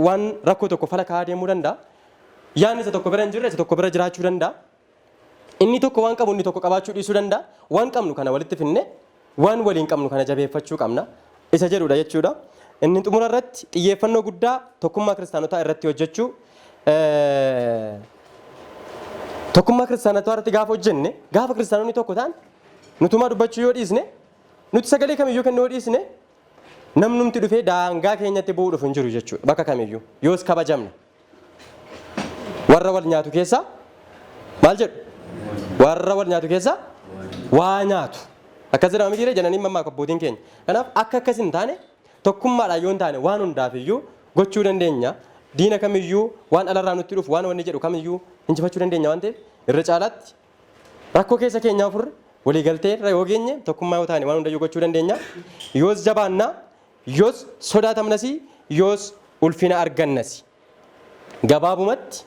waan rakkoo tokko fala kaa'aa deemuu danda'a. Yaadni isa tokko bira hin jirre isa tokko bira jiraachuu danda'a. Inni tokko waan qabu inni tokko qabaachuu dhiisuu danda'a. Waan qabnu kana walitti finne waan waliin qabnu kana jabeeffachuu qabna. Isa jedhudha jechuudha. Inni xumura irratti xiyyeeffannoo guddaa tokkummaa kiristaanotaa irratti hojjechuu tokkummaa kiristaanotaa irratti gaafa hojjenne gaafa kiristaanonni tokko ta'an nutumaa dubbachuu yoo dhiisne nuti sagalee kamiyyuu kennuu yoo dhiisne namnumti dhufee daangaa keenyatti bu'uu dhufu hin jiru jechuudha bakka kamiyyuu yoos kabajamna. Warra wal nyaatu keessaa maal jedhu? Warra wal nyaatu keessaa waa nyaatu. Akkas jedhama miti jedhanii mammaakuu abbootiin keenya. Kanaaf akka akkas hin taane tokkummaadhaan yoo hin taane waan hundaafiyyuu gochuu dandeenya. Diina kamiyyuu waan alarraa nutti dhufu waan wanni jedhu kamiyyuu injifachuu dandeenya waan ta'eef irra caalaatti rakkoo keessa keenyaa furre waliigaltee irra yoo geenye tokkummaa yoo taane waan hundayyuu gochuu dandeenya. Yoos jabaannaa, yoos sodaatamnasi, yoos ulfina argannasi. Gabaabumatti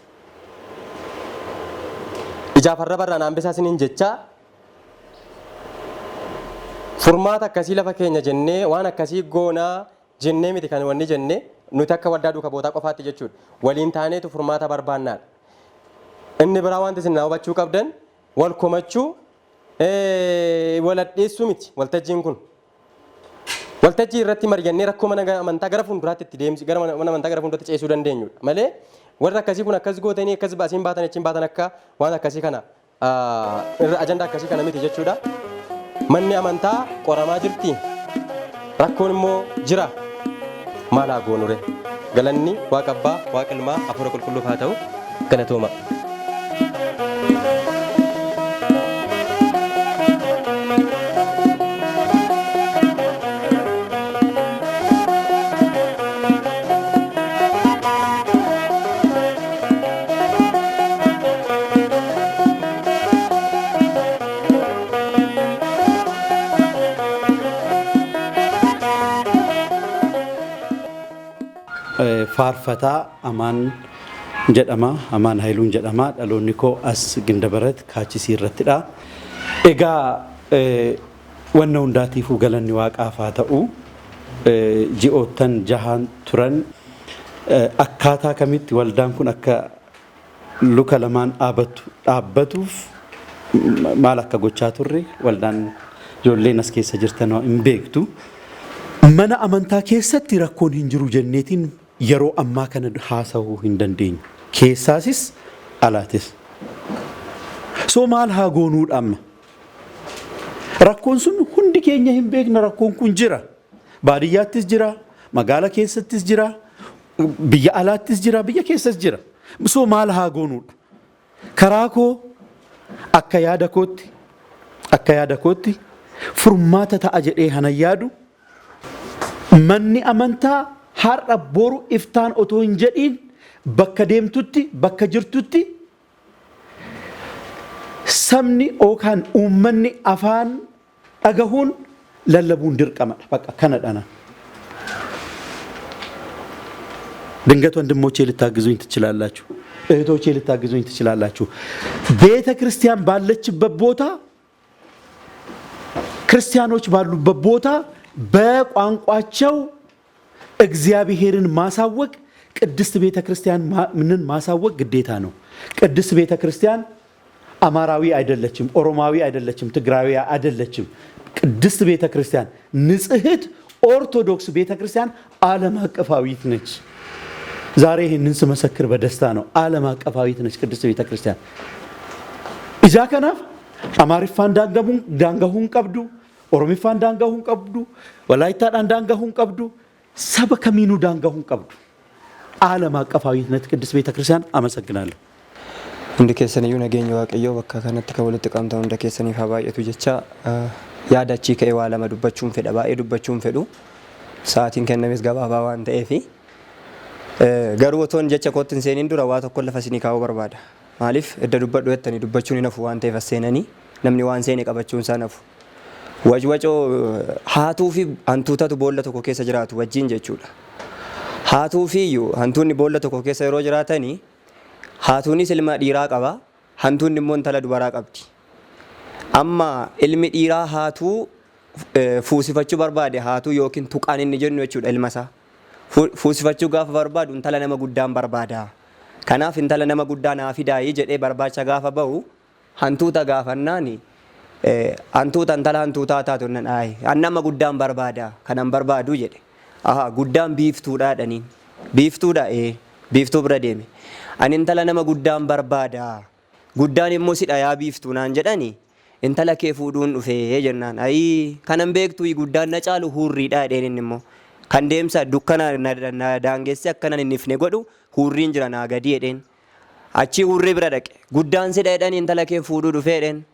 ijaafarra barraan hambisaa isiniin jechaa furmaata akkasii lafa keenya jennee waan akkasii goonaa jennee miti kan wanni jennee nuti akka waldaa duuka bootaa qofaatti jechuudha. Waliin taaneetu furmaata barbaannaadha. Inni biraa wanti isin hubachuu qabdan wal komachuu waladheessuu miti waltajjiin kun. Waltajjii irratti mari'annee rakkoo mana amantaa gara fuulduraatti itti deemsi gara mana amantaa gara fuulduraatti ceesuu dandeenyudha. Malee warra akkasii kun akkas gootanii akkas baasiin baatan achiin baatan akka waan akkasii kana ajandaa akkasii kana miti jechuudha. Manni amantaa qoramaa jirti. Rakkoon immoo jira. Maal haa goonure? Galanni Waaqa Abbaa, Waaqa Ilmaa, Hafuura Qulqulluuf haa ta'u. Galatooma. Faarfataa Amaan jedhama. Amaan Haayiluun jedhama. Dhaloonni koo as Gindabarat Kaachisii irrattidha. Egaa wanna hundaatiifuu galanni waaqaaf haa ta'u. Ji'oottan jahaan turan akkaataa kamitti waldaan kun akka luka lamaan dhaabbatuuf maal akka gochaa turre waldaan ijoolleen as keessa jirtan hin beektu. Mana amantaa keessatti rakkoon hin jiru jenneetiin yeroo ammaa kana haasa'uu hin dandeenyu. Keessaasis alaatis. So maal haa goonuudha amma? Rakkoon sun hundi keenya hin beekna. Rakkoon kun jira. Baadiyyaattis jira, magaala keessattis jira, biyya alaattis jira, biyya keessas jira. So maal haa goonuudha? Karaa koo akka yaada kootti furmaata ta'a jedhee hanan yaadu manni amantaa har'a boru iftaan otoo hin jedhiin bakka deemtutti bakka jirtutti sabni yookaan uummanni afaan dhagahuun lallabuun dirqamadha. Bakka kana dhana. ድንገት ወንድሞቼ ልታግዙኝ ትችላላችሁ፣ እህቶቼ ልታግዙኝ ትችላላችሁ። ቤተ ክርስቲያን ባለችበት ቦታ ክርስቲያኖች ባሉበት ቦታ በቋንቋቸው እግዚአብሔርን ማሳወቅ ቅድስት ቤተ ክርስቲያን ምንን ማሳወቅ ግዴታ ነው። ቅድስት ቤተ ክርስቲያን አማራዊ አይደለችም፣ ኦሮማዊ አይደለችም፣ ትግራዊ አይደለችም። ቅድስት ቤተ ክርስቲያን ንጽሕት ኦርቶዶክስ ቤተ ክርስቲያን ዓለም አቀፋዊት ነች። ዛሬ ይህንን ስመሰክር በደስታ ነው። ዓለም አቀፋዊት ነች ቅድስት ቤተ ክርስቲያን። ኢዛ ከናፍ አማሪፋን ዳንጋሁን ቀብዱ፣ ኦሮሚፋን ዳንጋሁን ቀብዱ፣ ወላይታን ዳንጋሁን ቀብዱ፣ ሰበ ከሚኑ ዳንጋሁን ቀብዱ። ዓለም አቀፋዊት ነች ቅድስት ቤተ ክርስቲያን። አመሰግናለሁ። Hundi keessaniyyuu nageenya waaqayyoo bakka kanatti kan walitti qabamtan hunda keessaniif haa baay'atu jecha yaada achii ka'ee waa lama dubbachuun fedha, baay'ee dubbachuun fedhu. Sa'aatiin kennames gabaabaa waan ta'eef garuu otoon jecha kootti hin seeniin dura waa tokko lafa isinii kaa'uu barbaada. Maaliif edda dubbadhu jettanii dubbachuun hin hafu waan ta'eef as seenanii namni waan seene qabachuun isaa hafu. Wajwacoo haatuu fi hantuutatu boolla tokko keessa jiraatu wajjin jechuudha. Haatuu fi iyyuu hantuunni boolla tokko keessa yeroo jiraatanii haatuunis ilma dhiiraa qaba, hantuunni immoo intala dubaraa qabdi. Amma ilmi dhiiraa haatuu fuusifachuu barbaade haatuu yookiin tuqaan inni jennu jechuudha ilma isaa. Fuusifachuu gaafa barbaadu intala nama guddaan barbaada. Kanaaf intala nama guddaa naa fidaayii jedhee barbaacha gaafa bahu hantuuta gaafannaan hantuuta intala hantuutaa taatu nama guddaan barbaada kanan barbaadu jedhe. Guddaan biiftuudha dhaniin. Biiftuudha biiftuu bira deeme. Ani intala nama guddaan barbaada. Guddaan immoo sidha yaa biiftuu naan jedhani intala kee fuudhuun dhufee jennaan. Kanan beektu guddaan na caalu hurriidha jedheen inni immoo. Kan deemsa dukkana na daangeesse akkanan hin ifne godhu hurriin jira naa gadi jedheen. Achi hurrii bira dhaqe. Guddaan sidha jedhani intala kee fuudhuu dhufee jedheen.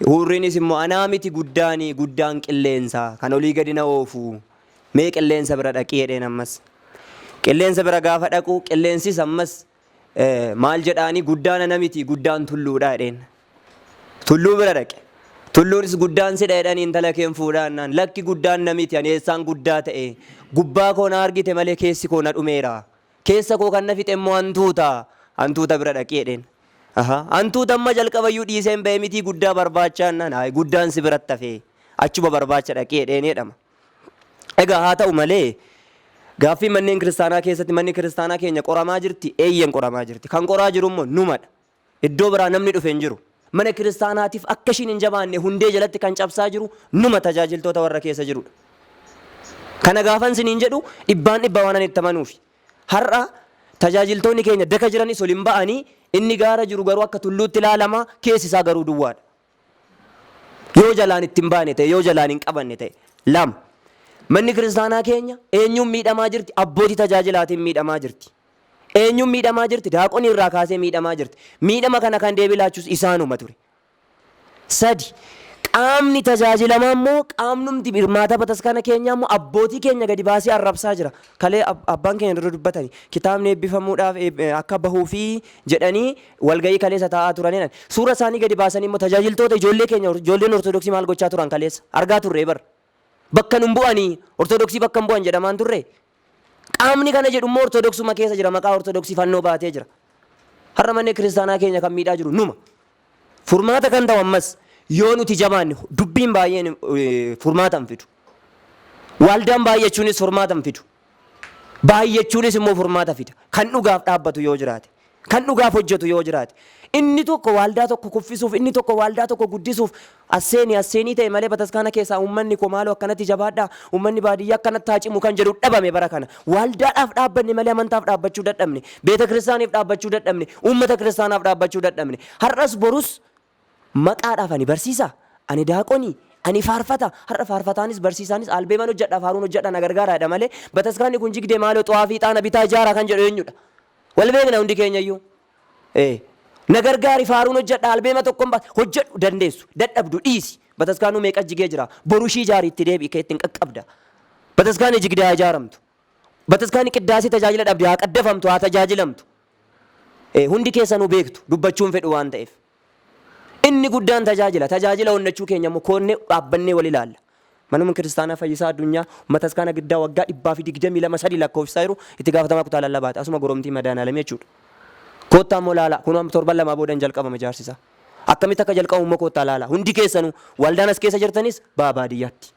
Hurriinis immoo anaa miti guddaan qilleensa kan olii gadi na oofu. Mee qilleensa bira dhaqii jedheen ammas. Qilleensa bira gaafa dhaqu qilleensis ammas maal jedhaanii guddaan ana miti guddaan tulluudha jedheen. Tulluu bira dhaqe. Tulluunis guddaan sidha jedhanii intala keen fuudhaannaan lakki guddaan na miti ani eessaan guddaa ta'e gubbaa koo na argite malee keessi koo na dhumeera. Keessa koo kan na fixe immoo hantuuta bira dhaqee jedheen. Hantuuta amma jalqabayyuu dhiiseen ba'e miti guddaa barbaachaan guddaan si biratti hafee achuma barbaacha dhaqee jedheen jedhama. Egaa haa ta'u malee gaaffii manneen kiristaanaa keessatti manni kiristaanaa keenya qoramaa jirti, eeyyen qoramaa jirti. Kan qoraa jiru immoo numadha. Iddoo biraa namni dhufe hin jiru. Mana kiristaanaatiif akka ishiin hin jabaanne hundee jalatti kan cabsaa jiru numa tajaajiltoota warra keessa jirudha. Kana gaafan siniin jedhu dhibbaan waan itti amanuufi. Har'a tajaajiltoonni keenya daka jiranis ol hin ba'anii inni gaara jiru garuu akka tulluutti ilaalamaa keessi isaa garuu duwwaadha. Yoo jalaan itti hin baane ta'e, yoo jalaan hin qabanne ta'e. Lama. Manni kiristaanaa keenya eenyuun miidhamaa jirti? Abbootii tajaajilaatiin miidhamaa jirti. Eenyuun miidhamaa jirti? Daaqonii irraa kaasee miidhamaa jirti. Miidhama kana kan deebilaachus isaanuma ture. Sadi, qaamni tajaajilamaa immoo qaamnumti hirmaata bataskaana keenyaa immoo abbootii keenya gadi baasee arrabsaa jira. Kalee abbaan keenya dura dubbatani kitaabni eebbifamuudhaaf akka bahuu fi jedhanii walgahii kaleessa taa'aa turaniidha. Suura isaanii gadi baasanii immoo tajaajiltoota ijoollee keenya ijoolleen ortodoksii maal gochaa turan kaleessa argaa turre bara. Bakka nun bu'anii ortodoksii bakka hin bu'an jedhamaan turre. Qaamni kana jedhu immoo ortodoksuma keessa jira, maqaa ortodoksii fannoo baatee jira. Har'a manni kiristaanaa keenya kan miidhaa jiru numa. Furmaata kan ta'u ammas yoo nuti jabaanne dubbiin baay'een furmaatan fidu. Waldaan baay'achuunis furmaatan fidu. Baay'achuunis immoo furmaata fida. Kan dhugaaf dhaabbatu yoo jiraate, kan dhugaaf hojjetu yoo jiraate. Inni tokko waldaa tokko kuffisuuf, inni tokko waldaa tokko guddisuuf asseenii ta'e malee bataskaana keessaa uummanni koo maaloo akkanatti jabaadhaa, uummanni baadiyyaa akkanatti haacimu kan jedhu dhabame bara kana. Waldaadhaaf dhaabbanne malee amantaaf dhaabbachuu dadhabne, beeta kiristaaniif dhaabbachuu dadhabne, uummata kiristaanaaf dhaabbachuu dadhabne. Har'as borus maqaadhaaf ani barsiisa, ani daaqonii, ani faarfata. Har'a faarfataanis barsiisaanis albeeman hojjedha, faaruun hojjedha na gargaaraadha malee bataskaanni kun jigdee maaloo xaafii fi ixaana bitaa ijaaraa kan jedhu eenyudha? Wal beekna hundi keenyayyuu. Na gargaari faaruun hojjedha albeema tokkoon hojjedhu dandeessu dadhabdu dhiisi. Bataskaanuu meeqa jigee jira? Borushii ijaarii itti deebi'i kee ittiin qaqqabda. Bataskaanni jigdee haa ijaaramtu. Bataskaanni qiddaasii tajaajila dhabde haa qaddafamtu, haa tajaajilamtu. Hundi keessanuu beektu dubbachuun fedhu waan ta'eef. Inni guddaan tajaajila honnachuu keenya immoo koonnee dhaabbannee wal ilaalla. Manuma kiristaanaa fayyisaa addunyaa bataskaana giddaa waggaa 223 lakkoofsisaa jiru itti gaafatamaa kutaa lallabaati. Asuma goromtii madaanaalamee jechuudha. Koottaa immoo laala. Kun torban lamaa boodan jalqabama ijaarsisaa. Akkamitti akka jalqabu immoo koottaa laala. Hundi keessanuu waldaan as keessa jirtanis baa baadiyyaatti.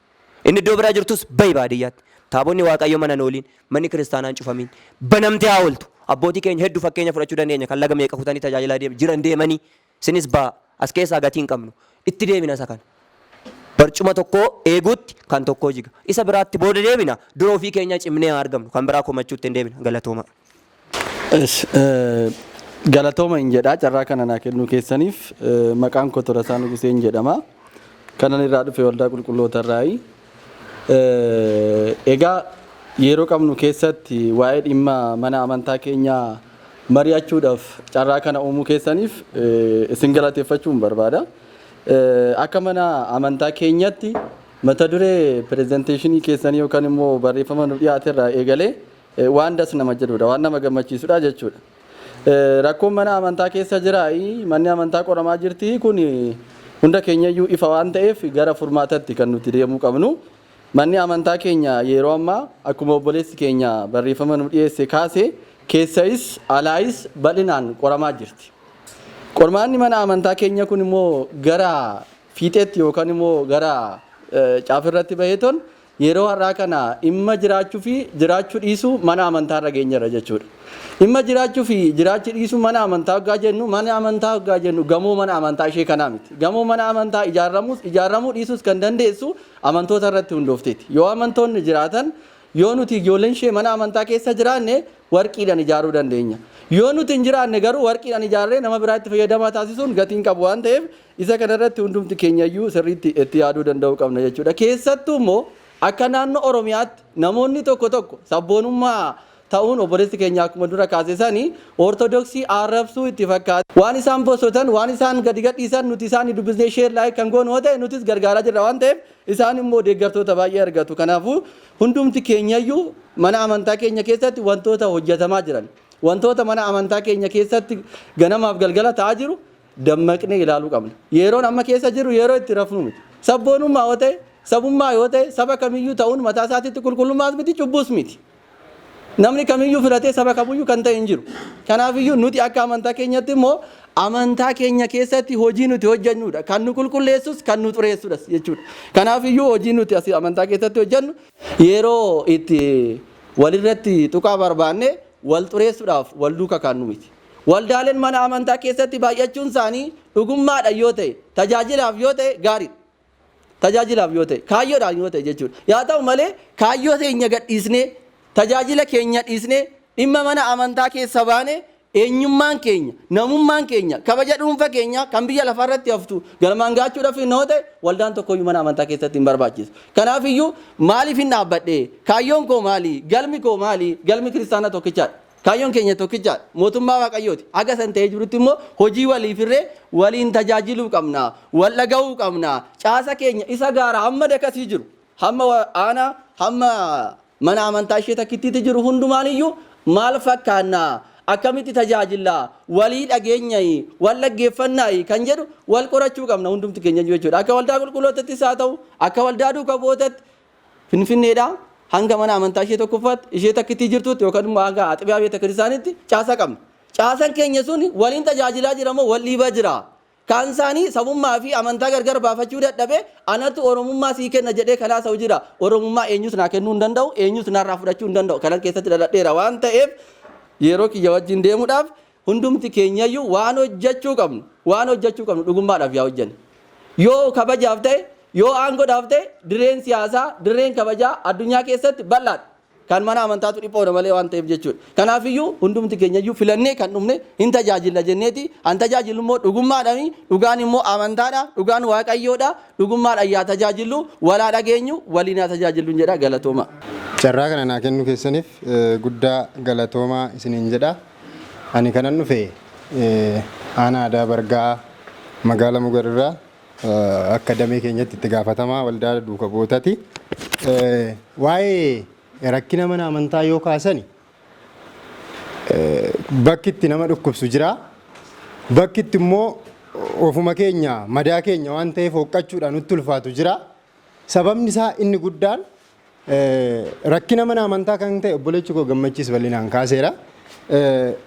Inni iddoo biraa jirtus bayi baadiyyaatti. Taabonni Waaqayyo mana nooliin, manni kiristaanaan cufamiin. Banamtee haa ooltu. Abbootii keenya hedduu fakkeenya fudhachuu dandeenya kan laga meeqa kutanii tajaajilaa jiran deemanii sinis baa as keessaa gatii hin qabnu. Itti deebina isa kana. Barcuma tokko eeguutti kan tokko jiga. Isa biraatti booda deebina dura ofii keenya cimnee haa argamnu. Kan biraa komachuutti hin deebina. Galatooma. Galatooma hin jedhaa carraa kana naa kennuu keessaniif maqaan koo Torasaa Nugusee hin jedhama. Kanan irraa dhufe waldaa qulqulloota irraayi. Egaa yeroo qabnu keessatti waa'ee dhimma mana amantaa keenyaa mari'achuudhaaf carraa kana uumuu keessaniif isin galateeffachuun barbaada. Akka mana amantaa keenyatti mata duree pirezenteeshinii keessanii yookaan immoo barreeffama nu dhiyaate irraa eegalee waan das nama jedhudha, waan nama gammachiisudha jechuudha. Rakkoon mana amantaa keessa jiraayi, manni amantaa qoramaa jirti kun hunda keenyayyuu ifa waan ta'eef gara furmaatatti kan nuti deemuu qabnu. Manni amantaa keenya yeroo ammaa akkuma obboleessi keenya barreeffama nu dhiyeesse kaase keessais alaayis bal'inaan qoramaa jirti. Qormaanni mana amantaa keenya kun immoo gara fiixeetti yookaan immoo gara caafirratti baheeton yeroo har'aa kana dhimma jiraachuu fi jiraachuu dhiisuu mana amantaa irra geenyerra jechuudha. Dhimma jiraachuu fi jiraachuu dhiisuu mana amantaa waggaa jennu, mana amantaa waggaa jennu gamoo mana amantaa ishee kanaa miti. Gamoo mana amantaa ijaaramuu dhiisuus kan dandeessu amantoota irratti hundoofteeti. Yoo amantoonni jiraatan, yoo nuti ijoolleen ishee mana amantaa keessa jiraanne warqiidhaan ijaaruu dandeenya. Yoo nuti hin jiraanne garuu warqiidhaan ijaarree nama biraatti fayyadamaa taasisuun gatiin qabu waan ta'eef isa kanarratti hundumti keenyayyuu sirriitti itti yaaduu danda'uu qabna jechuudha. Keessattuu immoo akka naannoo Oromiyaatti namoonni tokko sabboonummaa ta'uun obboleessi keenya akkuma dura kaasesanii ortodoksii arrabsuu itti fakkaata. Waan isaan bosotan, waan isaan gadi gadhiisan nuti isaan dubbisnee sheerlaayik kan goonu yoo ta'e nutis gargaaraa jirra waan ta'eef isaan immoo deeggartoota baay'ee argatu. Kanaafuu hundumti keenyayyuu mana amantaa keenya keessatti wantoota hojjetamaa jiran, wantoota mana amantaa keenya keessatti ganamaaf galgala ta'aa jiru dammaqnee ilaaluu qabna. Yeroon amma keessa jiru yeroo itti rafnu miti. Sabboonummaa yoo ta'e, sabummaa yoo ta'e, saba kamiyyuu ta'uun mataa isaatiitti qulqullummaas miti, cubbuus miti. Namni kamiyyuu filatee saba kamiyyuu kan ta'e hin jiru. Kanaafiyyuu nuti akka amantaa keenyatti immoo amantaa keenya keessatti hojii nuti hojjennudha. Kan nu qulqulleessus kan nu xureessudhas jechuudha. Kanaafiyyuu hojii nuti asii amantaa keessatti hojjennu yeroo itti walirratti tuqaa barbaanne wal xureessuudhaaf wal duuka kaannu miti. Waldaaleen mana amantaa keessatti baay'achuun isaanii dhugummaadha yoo ta'e, tajaajilaaf yoo ta'e gaariidha. Tajaajilaaf yoo ta'e, kaayyoodhaan yoo ta'e jechuudha. Yaa ta'u malee kaayyoo keenya gadhiisnee tajaajila keenya dhiisnee dhimma mana amantaa keessa baane eenyummaan keenya, namummaan keenya, kabaja dhuunfa keenya kan biyya lafarratti haftu galmaan gaachuudhaaf yoo ta'e waldaan tokkoyyuu mana amantaa keessatti hin barbaachisu. Kanaafiyyuu maaliif hin dhaabbadhe? Kaayyoon koo maali? Galmi koo maali? Galmi kiristaana tokkichaadha. Kaayyoon keenya tokkichaadha. Mootummaa Waaqayyooti. Akka san ta'ee jirutti immoo hojii waliifirree waliin tajaajiluu qabna, wal dhaga'uu qabna. Caasa keenya isa gaara hamma dakasii jiru, hamma aanaa, hamma mana amantaa ishee takkittiitti jiru hundumaaniyyuu maal fakkaannaa? Akkamitti tajaajila walii dhageenyaayi wal dhaggeeffannaayi kan jedhu wal qorachuu qabna hundumti keenya jechuudha. Akka waldaa qulqullootattis haa ta'u akka waldaa duukaa bu'ootaatti Finfinneedhaa hanga mana amantaa ishee tokkoffaatti ishee takkittii jirtutti yookaan immoo hanga Aaxibiyaa Beeta Kiristaanitti caasa qabna. Caasan keenya sun waliin tajaajilaa jira moo wal dhiibaa jira? Kaan isaanii sabummaa fi amantaa gargar baafachuu dadhabe anatu oromummaa sii kenna jedhee kalaa sa'u jira. Oromummaa eenyus naa kennuu hin danda'u, eenyus naarraa fudhachuu hin danda'u. Kanas keessatti dhaladheera waan ta'eef yeroo kiyya wajjin deemuudhaaf hundumti keenyayyuu waan hojjechuu qabnu dhugummaadhaaf yaa hojjennu. Yoo kabajaaf ta'e, yoo aangoodhaaf ta'e dirreen siyaasaa, dirreen kabajaa addunyaa keessatti bal'aadha. Kan mana amantaatu dhiphoodha malee waan ta'eef jechuudha. Kanaafiyyuu hundumti keenyayyuu filannee kan dhumne hin tajaajilla jenneeti. An tajaajilu immoo dhugummaadhaani, dhugaan immoo amantaadha, dhugaan waaqayyoodha, dhugummaadhaan yaa tajaajilu, walaa dhageenyu, waliin yaa tajaajilu jedha galatooma. Carraa kana naa kennuu keessaniif guddaa galatoomaa isiniin jedha. Ani kanan dhufe aanaa aadaa Bargaa magaalaa Mugarirraa akka damee keenyatti itti gaafatamaa waldaa duuka bu'ootaati. Waa'ee rakkina mana amantaa yoo kaasani bakki itti nama dhukkubsu jira. Bakki itti immoo ofuma keenya madaa keenya waan ta'eef hooqqachuudhaan nutti ulfaatu jira. Sababni isaa inni guddaan rakkina mana amantaa kan ta'e obboleechi koo Gammachiis bal'inaan kaaseera.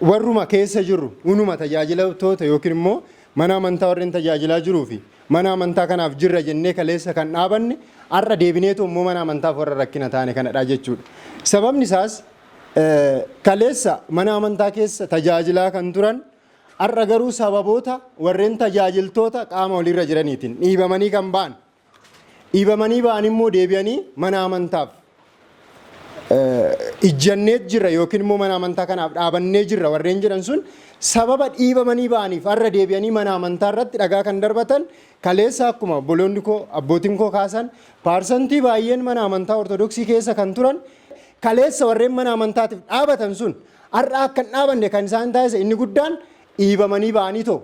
Warruma keessa jirru unuma tajaajilamtoota yookiin immoo mana amantaa warreen tajaajilaa jiruu fi mana amantaa kanaaf jirra jennee kaleessa kan dhaabanne har'a deebineetu immoo mana amantaaf warra rakkina taane kanadha jechuudha. Sababni isaas kaleessa mana amantaa keessa tajaajilaa kan turan har'a garuu sababoota warreen tajaajiltoota qaama olirra jiraniitiin dhiibamanii kan ba'an. Dhiibamanii ba'an immoo deebi'anii mana amantaaf ijjannee jirra yookiin immoo mana amantaa kanaaf dhaabannee jirra warreen jedhan sun sababa dhiibamanii ba'aniif har'a deebi'anii mana amantaa irratti dhagaa kan darbatan kaleessa akkuma obboloonni koo abbootiin koo kaasan paarsantii baay'een mana amantaa ortodoksii keessa kan turan kaleessa warreen mana amantaatiif dhaabatan sun har'a akka hin dhaabanne kan isaan taasise inni guddaan dhiibamanii ba'anii too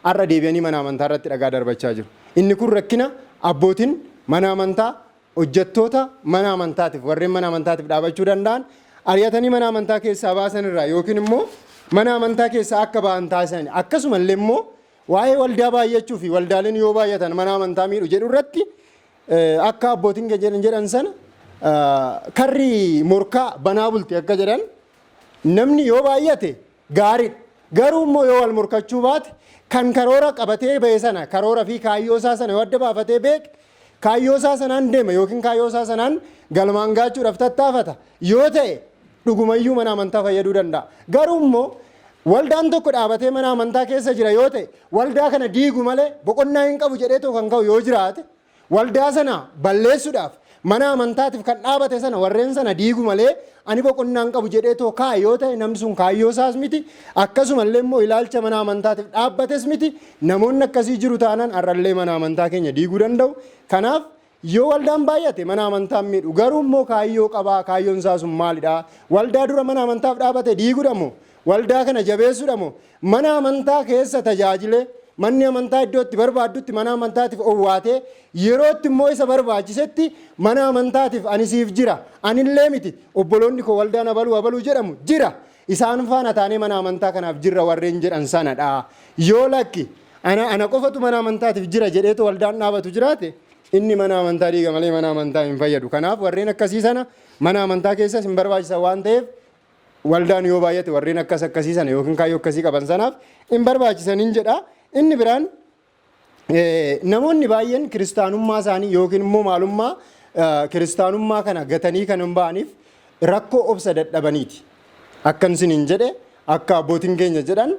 har'a deebi'anii mana amantaa irratti dhagaa darbachaa jiru. Inni kun rakkina abbootiin mana amantaa hojjettoota mana amantaatiif warreen mana amantaatiif dhaabachuu danda'an ari'atanii mana amantaa keessaa baasan irraa yookiin immoo mana amantaa keessaa akka ba'an taasisan akkasumallee immoo waa'ee waldaa baay'achuu fi waldaaleen yoo baay'atan mana amantaa miidhu jedhu irratti akka abbootiin jedhan sana karri morkaa banaa bulti akka jedhan namni yoo baay'ate gaariidha. Garuu immoo yoo wal morkachuu baate kan karoora qabatee ba'e sana karoora fi kaayyoo isaa sana yoo adda baafatee beek kaayyoo isaa sanaan deema yookiin kaayyoo isaa sanaan galmaan gaachuudhaaf tattaafata yoo ta'e dhugumayyuu mana amantaa fayyaduu danda'a. Garuu immoo waldaan tokko dhaabatee mana amantaa keessa jira yoo ta'e waldaa kana diigu malee boqonnaa hin qabu jedhee kan ka'u yoo jiraate waldaa sana balleessuudhaaf mana amantaatiif kan dhaabate sana warreen sana diigu malee ani boqonnaa hin qabu jedhee kaa yoo ta'e namni sun kaayyoo isaas miti akkasumallee immoo ilaalcha mana amantaatiif dhaabbates miti namoonni akkasii jiru taanaan har'allee mana amantaa keenya diiguu danda'u. Kanaaf yoo waldaan baay'ate mana amantaa miidhu garuu immoo kaayyoo qabaa kaayyoon isaa sun maalidha waldaa dura mana amantaaf dhaabate diiguudha moo waldaa kana jabeessuudha moo mana amantaa keessa tajaajilee manni amantaa iddoo itti barbaaddutti mana amantaatiif owwaatee yerootti immoo isa barbaachisetti mana amantaatiif ani siif jira anillee miti obboloonni koo waldaan abaluu jedhamu jira isaan faana taanee mana amantaa kanaaf jirra warreen jedhan sanadha. Yoo lakki ana qofatu mana amantaatiif jira jedheetu waldaan dhaabatu jiraate inni mana amantaa diiga malee mana amantaa hin fayyadu. Kanaaf warreen akkasii sana mana amantaa keessas hin barbaachisan waan ta'eef waldaan yoo baay'ate warreen akkasii sana yookiin kaayyoo akkasii qaban sanaaf hin barbaachisanin jedha. Inni biraan namoonni baay'een kiristaanummaa isaanii yookiin immoo maalummaa kiristaanummaa kana gatanii kan hin ba'aniif rakkoo obsa dadhabaniiti. Akkan isiniin jedhe akka abbootiin keenya jedhan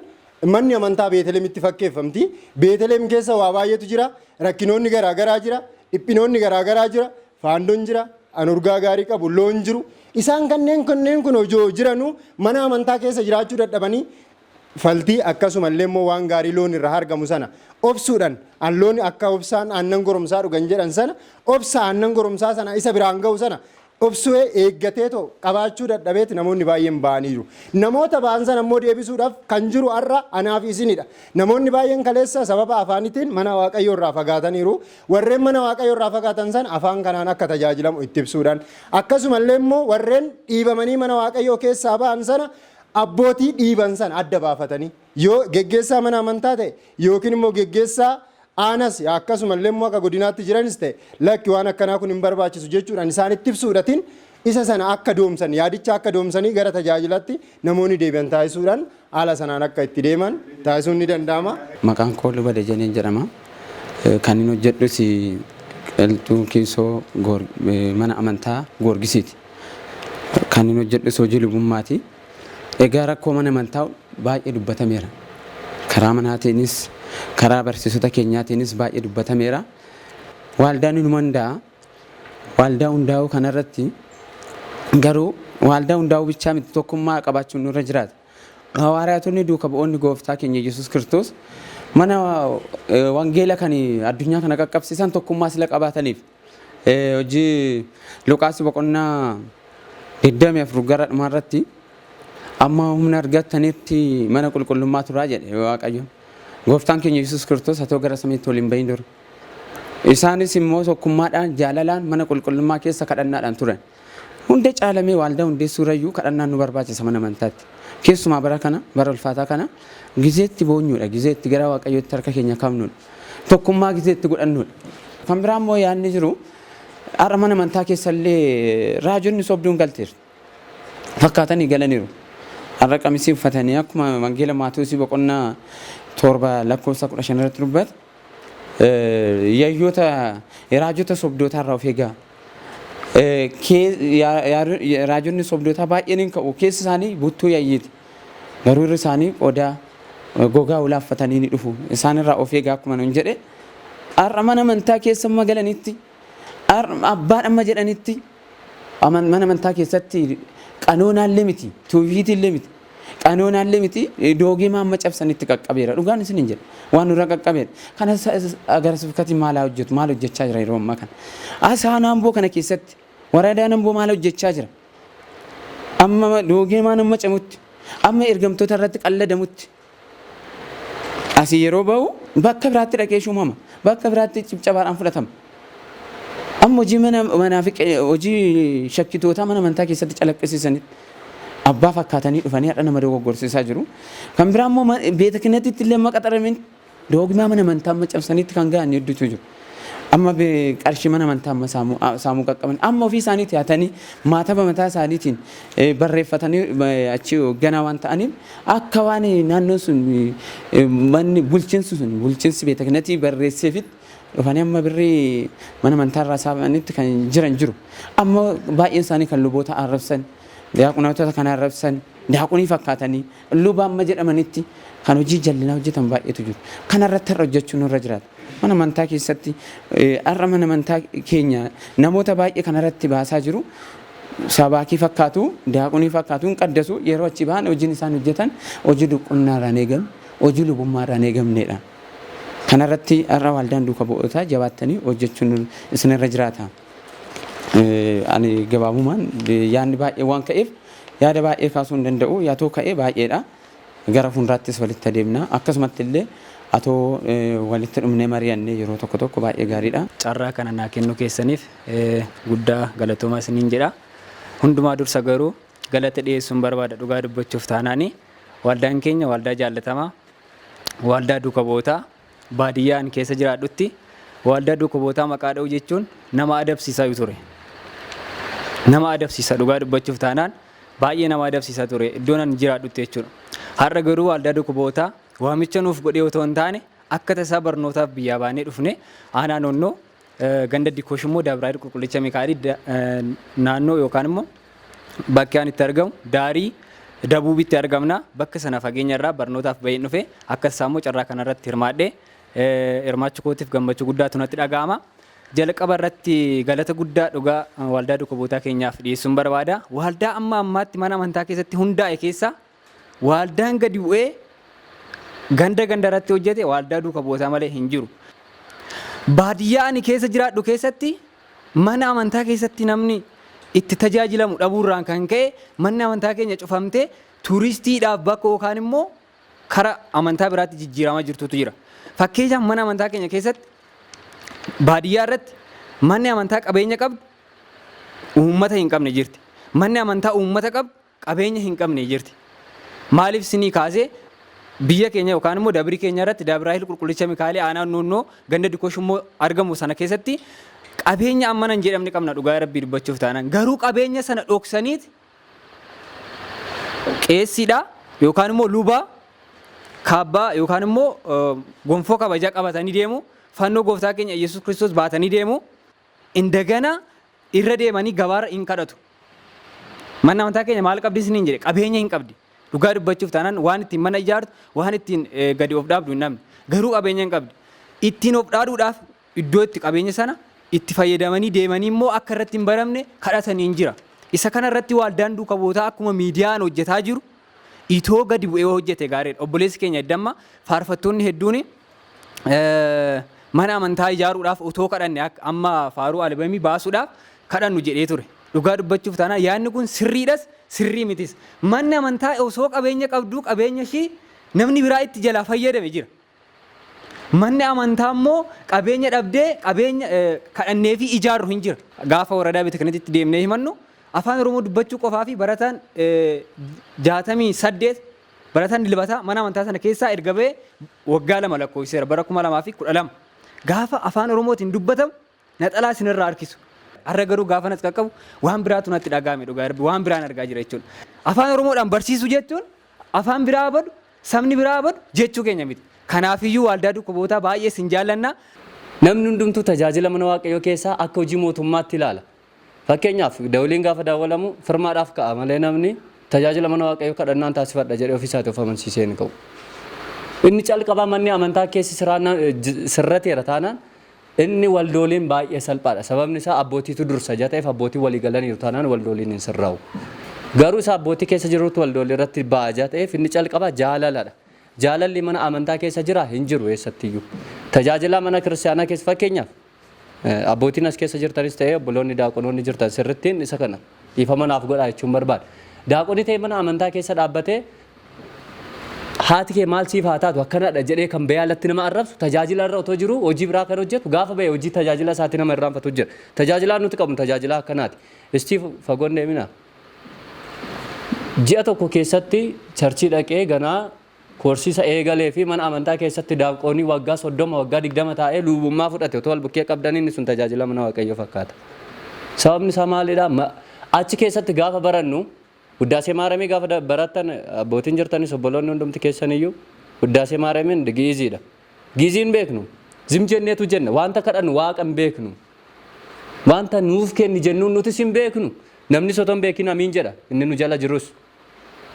manni amantaa Beetelemitti fakkeeffamti. Beetelem keessa waa baay'eetu jira. Rakkinoonni garaagaraa jira. Dhiphinoonni garaagaraa jira. Faandoon jira. Anurgaa gaarii qabu loon jiru. Isaan kanneen kun hojii jiranuu mana amantaa keessa jiraachuu dadhabanii faltii akkasumallee immoo waan gaarii loon irraa argamu sana obsuudhaan loon akka obsaan aannan goromsaa dhugan jedhan sana obsa aannan goromsaa sana isa biraan ga'u sana obsuu eeggatee qabaachuu dadhabeeti namoonni baay'een ba'aniiru. Namoota ba'an sana immoo deebisuudhaaf kan jiru har'a anaaf isinidha. Namoonni baay'een kaleessa sababa afaanitiin mana waaqayyoo irraa fagaataniiru. Warreen mana waaqayyoo irraa fagaatan sana afaan kanaan akka tajaajilamu itti ibsuudhaan akkasumallee immoo warreen dhiibamanii mana waaqayyoo keessaa ba'an sana abbootii dhiiban sana adda baafatanii yoo geggeessaa mana amantaa ta'e yookiin immoo geggeessaa aanas akkasumallee immoo akka godinaatti jiranis ta'e lakki waan akkanaa kun hin barbaachisu jechuudhaan isaanitti ibsuudhatiin isa sana akka doomsan yaadicha akka doomsanii gara tajaajilatti namoonni deebi'an taasisuudhaan haala sanaan akka itti deeman taasisuun ni danda'ama. Maqaan koo Luba Dajaneen jedhama. Kan inni hojjedhus qilxuu kiisoo mana amantaa Goorgisiiti. Kan inni hojjedhus hojii lubummaati. Egaa rakkoo mana amantaa baay'ee dubbatameera. Karaa manaatiinis karaa barsiisota keenyaatiinis baay'ee dubbatameera. Waaldaan inni hundaa waldaa hundaa'uu kanarratti garuu waldaa hundaa'uu bichaa miti tokkummaa qabaachuun nurra jiraata. Hawaariyaatonni duuka bu'oonni gooftaa keenya Yesuus Kiristoos mana wangeela kan addunyaa kana qaqqabsiisan tokkummaa sila qabaataniif hojii Luqaas boqonnaa 24 gara dhumaarratti amma humna argattanitti mana qulqullummaa turaa jedhe Waaqayyoon. Gooftaan keenya Yesuus Kiristoos haa ta'u gara samiitti waliin bahin dura. Isaanis immoo tokkummaadhaan jaalalaan mana qulqullummaa keessa kadhannaadhaan turan. Hunda caalamee waldaa hundeessuurayyuu kadhannaan nu barbaachisa mana amantaatti. Keessumaa bara kana bara ulfaataa kana gizeetti boonyuudha, gizeetti gara Waaqayyootti harka keenya kaafnuudha. Tokkummaa gizeetti godhannuudha. Kan biraa immoo yaadni jiru har'a mana amantaa keessallee raajonni sobduun galteeru. Fakkaatanii galaniiru. Har'a qamisii uffatanii akkuma wangeela Maatewos boqonnaa 7 lakkoofsa 15 irratti dubbata. Yayyoota raajota sobdootaa irraa of eegaa. Raajonni sobdootaa baay'een hin ka'u. Keessi isaanii buttuu yayyiiti. Garuu irri isaanii qodaa gogaa ulaaffatanii ni dhufu. Isaan irraa of eegaa akkuma nuun jedhe. Har'a mana amantaa keessa amma galanitti abbaan amma jedhanitti mana amantaa keessatti qanoonaallee miti, tuufiitillee miti. Qanoonaallee miti doogii amma cabsanitti qaqqabeera. Dhugaan isin hin jedhu. Waan nurra qaqqabeera. Kana agarsiifkati maal hojjetu? Maal hojjechaa jira yeroo ammaa kana? Asaan Amboo kana keessatti waradaan Amboo maal hojjechaa jira? Amma doogii amma camutti, amma ergamtoota irratti qalladamutti. Asii yeroo bahu bakka biraatti dhaqee shuumama. Bakka biraatti cibcabaadhaan fudhatama. Amma hojii shakkitoota mana amantaa keessatti calaqqisiisanitti. Abbaa fakkaatanii dhufanii hadha nama dogoggorsiisaa jiru. Kan biraa immoo beeta kinatitti illee maqaxaramin doogmaa mana amantaa amma cabsanitti kan ga'an hedduutu jiru. Amma qarshii mana amantaa amma saamuu qaqqaban. Amma ofii isaaniitti haatanii maataba mataa isaaniitiin barreeffatanii achi hoogganaa waan ta'aniif akka waan naannoon sun manni bulchiinsi beeta kinatii barreesseefitti dhufanii amma birrii mana amantaa irraa saamanitti kan jiran jiru. Amma baay'een isaanii kan luboota arrabsan. Daaqonaatota kana arrabsan daaqonii fakkaatanii luba amma jedhamanitti kan hojii jallinaa hojjetan baay'eetu jiru. Kana irratti har'a hojjechuun nurra jiraata. Mana amantaa keessatti har'a mana amantaa keenya namoota baay'ee kana irratti baasaa jiru. Sabaakii fakkaatu, daaqonii fakkaatu hin qaddasu yeroo achi ba'an hojiin isaan hojjetan hojii duqunnaa irraan eegamu, hojii lubummaa irraan eegamnedha. Kana irratti har'a waldaan duuka bu'ootaa jabaattanii hojjechuun isinirra jiraata. Ani gabaabumaan yaadni baay'ee waan ka'eef yaada baay'ee kaasuu hin danda'u yaatoo ka'ee baay'eedha. Gara fuulduraattis walitti adeemna. Akkasumatti illee atoo walitti dhumnee mari'annee yeroo tokko tokko baay'ee gaariidha. Carraa kana naa kennuu keessaniif guddaa galatoomaa isiniin jedha. Hundumaa dursa garuu galata dhiyeessuun barbaada dhugaa dubbachuuf taanaani. Waldaan keenya waldaa jaallatamaa waldaa duuka bu'ootaa baadiyyaan keessa jiraadhutti waldaa duuka bu'ootaa maqaa dha'u jechuun nama adabsiisaa ture. Nama adabsiisa dhugaa dubbachuuf taanaan baay'ee nama adabsiisaa ture iddoon ani jiraadhutti jechuudha. Har'a garuu waldaa duuka bu'ootaa waamicha nuuf godhee otoo hin taane akka tasaa barnootaaf biyyaa baanee dhufne aanaa noonnoo ganda Dikkoosh immoo Daabiraayil Qulqullicha Mikaa'elii naannoo yookaan immoo bakki aan itti argamu daarii dabuubitti argamna. Bakka sana fageenya irraa barnootaaf baheen dhufe akka tasaa immoo carraa kanarratti hirmaadhee hirmaachuu kootiif gammachuu guddaatu natti dhaga'ama. Jalqaba irratti galata guddaa dhugaa waldaa duuka bu'ootaa keenyaaf dhiyeessuun barbaada. Waldaa amma ammaatti mana amantaa keessatti hundaa'e keessa waldaan gadi bu'ee ganda irratti hojjete waldaa duuka bu'ootaa malee hin jiru. Baadiyyaa ani keessa jiraadhu keessatti mana amantaa keessatti namni itti tajaajilamu dhabuurraan kan ka'e manni amantaa keenya cufamtee tuuristiidhaaf bakka yookaan immoo karaa amantaa biraatti jijjiiramaa jirtutu jira. Fakkeenyaaf mana amantaa keenya keessatti baadiyyaa irratti manni amantaa qabeenya qabdu uummata hin qabne jirti. Manni amantaa uummata qabdu qabeenya hin qabne jirti. Maaliif sinii kaasee biyya keenya yookaan immoo dabrii keenya irratti Daabiraayil Qulqullicha Mikaa'elii aanaa noonnoo ganda Dikkoosh immoo argamu sana keessatti qabeenya ammanan jedhamne qabna dhugaa rabbii dubbachuuf taanaan garuu qabeenya sana dhoksaniiti qeessiidha yookaan immoo lubaa kaabbaa yookaan immoo gonfoo kabajaa qabatanii deemu fannoo gooftaa keenya Yesuus Kiristoos baatanii deemu indagana irra deemanii gabaarra hin kadhatu. Manni amantaa keenya maal qabdi isiniin jedhe qabeenya hin qabdi. Dhugaa dubbachuuf taanaan waan ittiin mana ijaartu waan ittiin gadi of dhaabdu hin namni garuu qabeenya hin qabdi. Ittiin of dhaaduudhaaf iddoo itti qabeenya sana itti fayyadamanii deemanii immoo akka irratti hin baramne kadhatanii hin jira. Isa kana irratti waaldaan duuka bootaa akkuma miidiyaan hojjetaa jiru itoo gadi bu'ee hojjete gaariidha. Obboleessi keenya iddamma faarfattoonni hedduun mana amantaa ijaaruudhaaf otoo kadhanne amma faaruu albamii baasuudhaaf kadhannu jedhee ture. Dhugaa dubbachuuf taanaan yaadni kun sirriidhas sirrii mitis. Manni amantaa osoo qabeenya qabdu qabeenya ishii namni biraa itti jalaa fayyadame jira. Manni amantaa immoo qabeenya dhabdee qabeenya kadhannee fi ijaarru hin jira. Gaafa waradaa beekta kanatti deemnee himannu afaan Oromoo dubbachuu qofaa fi barataan 68 barataan dilbataa mana amantaa sana keessaa erga ba'ee waggaa 2 lakkoofseera bara 2012. Gaafa afaan Oromootiin dubbatamu naxalaa isinirraa harkisu. Har'a garuu gaafa natti qaqqabu waan biraatu natti dhaga'ame dhugaa rabbi waan biraan argaa jira jechuudha. Afaan Oromoodhaan barsiisuu jechuun afaan biraa badu sabni biraa badu jechuu keenya miti. Kanaafiyyuu waldaa duuka bootaa baay'ee sin jaallanna. Namni hundumtuu tajaajila mana waaqayyoo keessaa akka hojii mootummaatti ilaala. Fakkeenyaaf dawliin gaafa daawwalamu firmaadhaaf ka'a malee namni tajaajila mana waaqayyoo kadhannaan taasifadha jedhee ofiisaati of amansiisee hin ka'u. Inni calqabaa manni amantaa keessi sirrateera taanaan inni waldooliin baay'ee salphaadha. Sababni isaa abbootiitu dursa ta'eef abbootii walii galaniiru taanaan waldooliin hin sirraa'u. Garuu isaa abbootii keessa jirutu waldoolii irratti ba'aa ta'eef inni calqabaa jaalaladha. Jaalalli mana amantaa keessa jira hin jiru eessattiyyuu. Tajaajila mana kiristaanaa keessa fakkeenyaaf abbootiin as keessa jirtanis ta'ee obboloonni daaqonoonni jirtan sirrittiin isa kana dhiifama naaf godhaa jechuun barbaada. Daaqonni ta'e mana amantaa keessa dhaabbatee haati kee maal siif haa taatu akkanadha jedhee kan ba'ee alatti nama arrabsu tajaajila irra otoo jiru hojii biraa kan hojjetu gaafa ba'e hojii tajaajila isaatti nama irraanfatu jira. Tajaajilaa nuti qabnu tajaajila akkanaati. Istii fagoon deemina. Ji'a tokko keessatti charchii dhaqee ganaa koorsiisa eegalee fi mana amantaa keessatti daaqoonii waggaa 30 waggaa 20 taa'ee lubummaa fudhate otoo albukkee qabdanii inni sun tajaajila mana waaqayyoo fakkaata. Sababni isaa maalidha? Achi keessatti gaafa barannu Uddaasee maaramii gaafa barattan abbootiin jirtanis obboloonni hundumti keessaniyyuu Uddaasee maaramiin giiziidha. Giiziin beeknu zim jenneetu jenna wanta kadhannu waaqa hin beeknu. Wanta nuuf kenni jennuun nutis hin beeknu. Namni soton beekin amiin jedha inni nu jala jirus.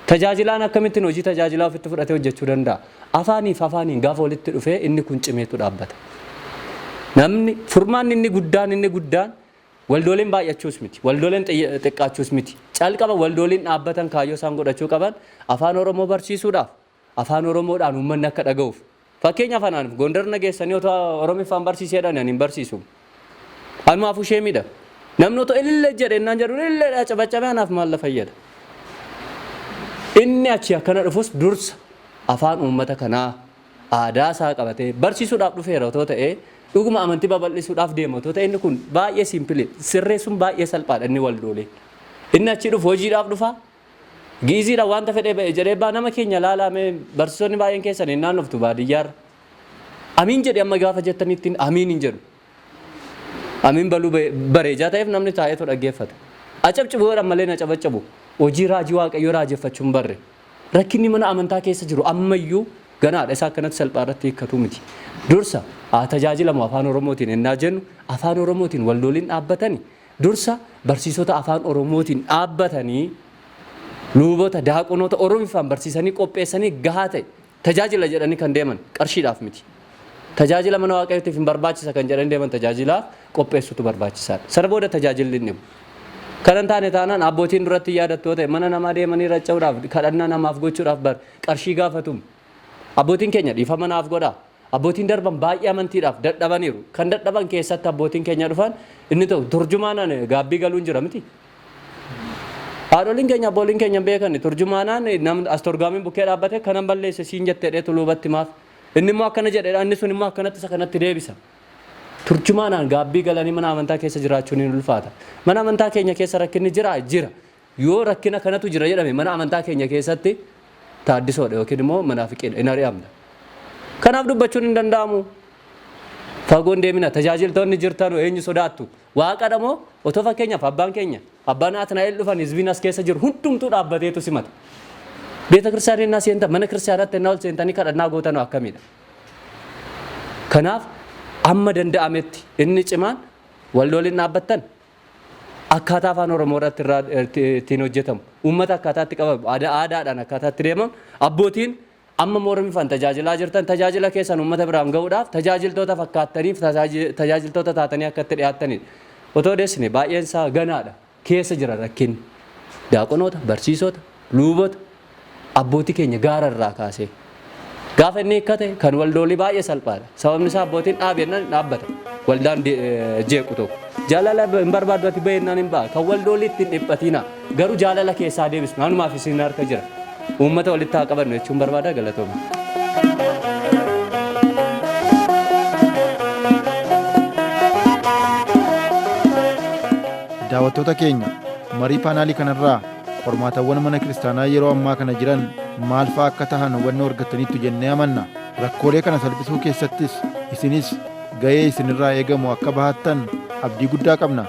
Tajaajilaan akkamittiin hojii tajaajilaa ofitti fudhatee hojjechuu danda'a. Afaaniin gaafa walitti dhufee inni kun cimeetu dhaabbata. Namni furmaan inni guddaan waldooleen baay'achuus miti. Waldooleen xiqqaachuus miti. Calqaba waldooleen dhaabbatan kaayyoo isaan godhachuu qaban afaan Oromoo barsiisuudhaaf afaan Oromoodhaan uummanni akka dhaga'uuf. Fakkeenyaaf anaaf Gondar nageessanii otoo Oromiffaan barsiiseedhaan ani hin barsiisu. Anumaafuu ishee miidha. Namni otoo illee jedhennaan jedhu illee cabacabee anaaf maal la fayyada. Inni achi akkana dhufus dursa afaan uummata kanaa aadaa isaa qabatee barsiisuudhaaf dhufeera otoo ta'ee dhuguma amantii babal'isuudhaaf deema otoo ta'e inni kun baay'ee simpili sirreessuun baay'ee salphaadha inni waldoolee. Inni achi dhufu hojiidhaaf dhufa giiziidha wanta fedhee ba'e jedhee baa nama keenya laalame barsiisonni baay'een keessan hin naannoftu baadiyyaarra. Amiin jedhe amma gaafa jettanitti amiin hin jedhu. Amiin baluu bareedaa ta'eef namni taa'eetu dhaggeeffata. Acabcibuudhaan malee na cabaccabu. Hojii raajii waaqayyoo raajeffachuun barre rakkinni mana amantaa keessa jiru ammayyuu ganaadha isaa akkanatti salphaa irratti hiikkatu miti. Dursa tajaajilamu afaan Oromootiin ennaa jennu afaan Oromootiin waldooliin dhaabbatanii dursa barsiisota afaan Oromootiin dhaabbatanii luboota daaqonoota Oromiffaan barsiisanii qopheessanii gahaa ta'e tajaajila jedhanii kan deeman qarshiidhaaf miti. Tajaajila mana waaqayyootiif hin barbaachisa kan jedhanii deeman tajaajilaaf qopheessutu barbaachisaadha. Sana booda tajaajilli inni kanan taane taanaan abbootiin duratti yaadattoo ta'e mana namaa deemanii racca'uudhaaf kadhannaa namaaf gochuudhaaf qarshii gaafatum. Abbootiin keenya dhiifama naaf godhaa. Abbootiin darban baay'ee amantiidhaaf dadhabaniiru. Kan dadhaban keessatti abbootiin keenya dhufan inni tokko turjumaanaan gaabbii galuun jira miti. Haadholiin keenya abbootiin keenya beekan turjumaanaan namni astorgaamiin bukkee dhaabbate kanan balleesse siin jetteedhee tuluubatti maaf. Inni immoo akkana jedheedha inni sun immoo akkanatti isa kanatti deebisa. Turjumaanaan gaabbii galanii mana amantaa keessa jiraachuun ni ulfaata. Mana amantaa keenya keessa rakkinni jira. Yoo rakkina kanatu jira jedhame mana amantaa keenya keessatti taaddisoodha yookiin immoo manaafiqiidha hin ari'amna. Kanaaf dubbachuun hin danda'amu. Fagoon deemina tajaajiltoonni jirtan eenyu sodaattu? Waaqadha moo otoo fakkeenyaaf abbaan keenya abbaan Naatnaa'el dhufan hizbiin as keessa jiru hundumtuu dhaabbateetu simata. Beeta kiristaanii naa seentan mana kiristaanaatti naa ol seentanii kadhannaa gootanoo akkamidha? Kanaaf amma danda'ametti inni cimaan waldooliin dhaabbattan akkaataa afaan Oromoo irratti ittiin hojjetamu uummata akkaataatti qabamu aadaadhaan akkaataatti deemamu abbootiin amma mormifan tajaajilaa jirtan tajaajila keessan uummata biraan ga'uudhaaf tajaajiltoota fakkaattaniif tajaajiltoota taatanii akka itti dhiyaattaniidha. Otoo deessine baay'een isaa ganaadha keessa jira rakkinni daaqonoota barsiisota luubota abbootii keenya gaara irraa kaasee gaafa inni hiikkate kan waldoolii baay'ee salphaadha. Sababni isaa abbootiin dhaabeennan dhaabbata waldaan jeequ tokko jaalala hin barbaadatu baay'inaan hin ba'a kan waldoolii ittiin dhiphatina garuu jaalala keessaa deebisnu anumaaf isin harka jira. Uummata walitti haa qabannu jechuun barbaada galatooma. Daawwattoota keenya marii paanaalii kanarraa qormaatawwan mana kiristaanaa yeroo ammaa kana jiran maal fa'aa akka tahan hubannoo argattaniittu jennee amanna. Rakkoolee kana salphisuu keessattis isinis ga'ee isinirraa eegamu akka bahattan abdii guddaa qabna.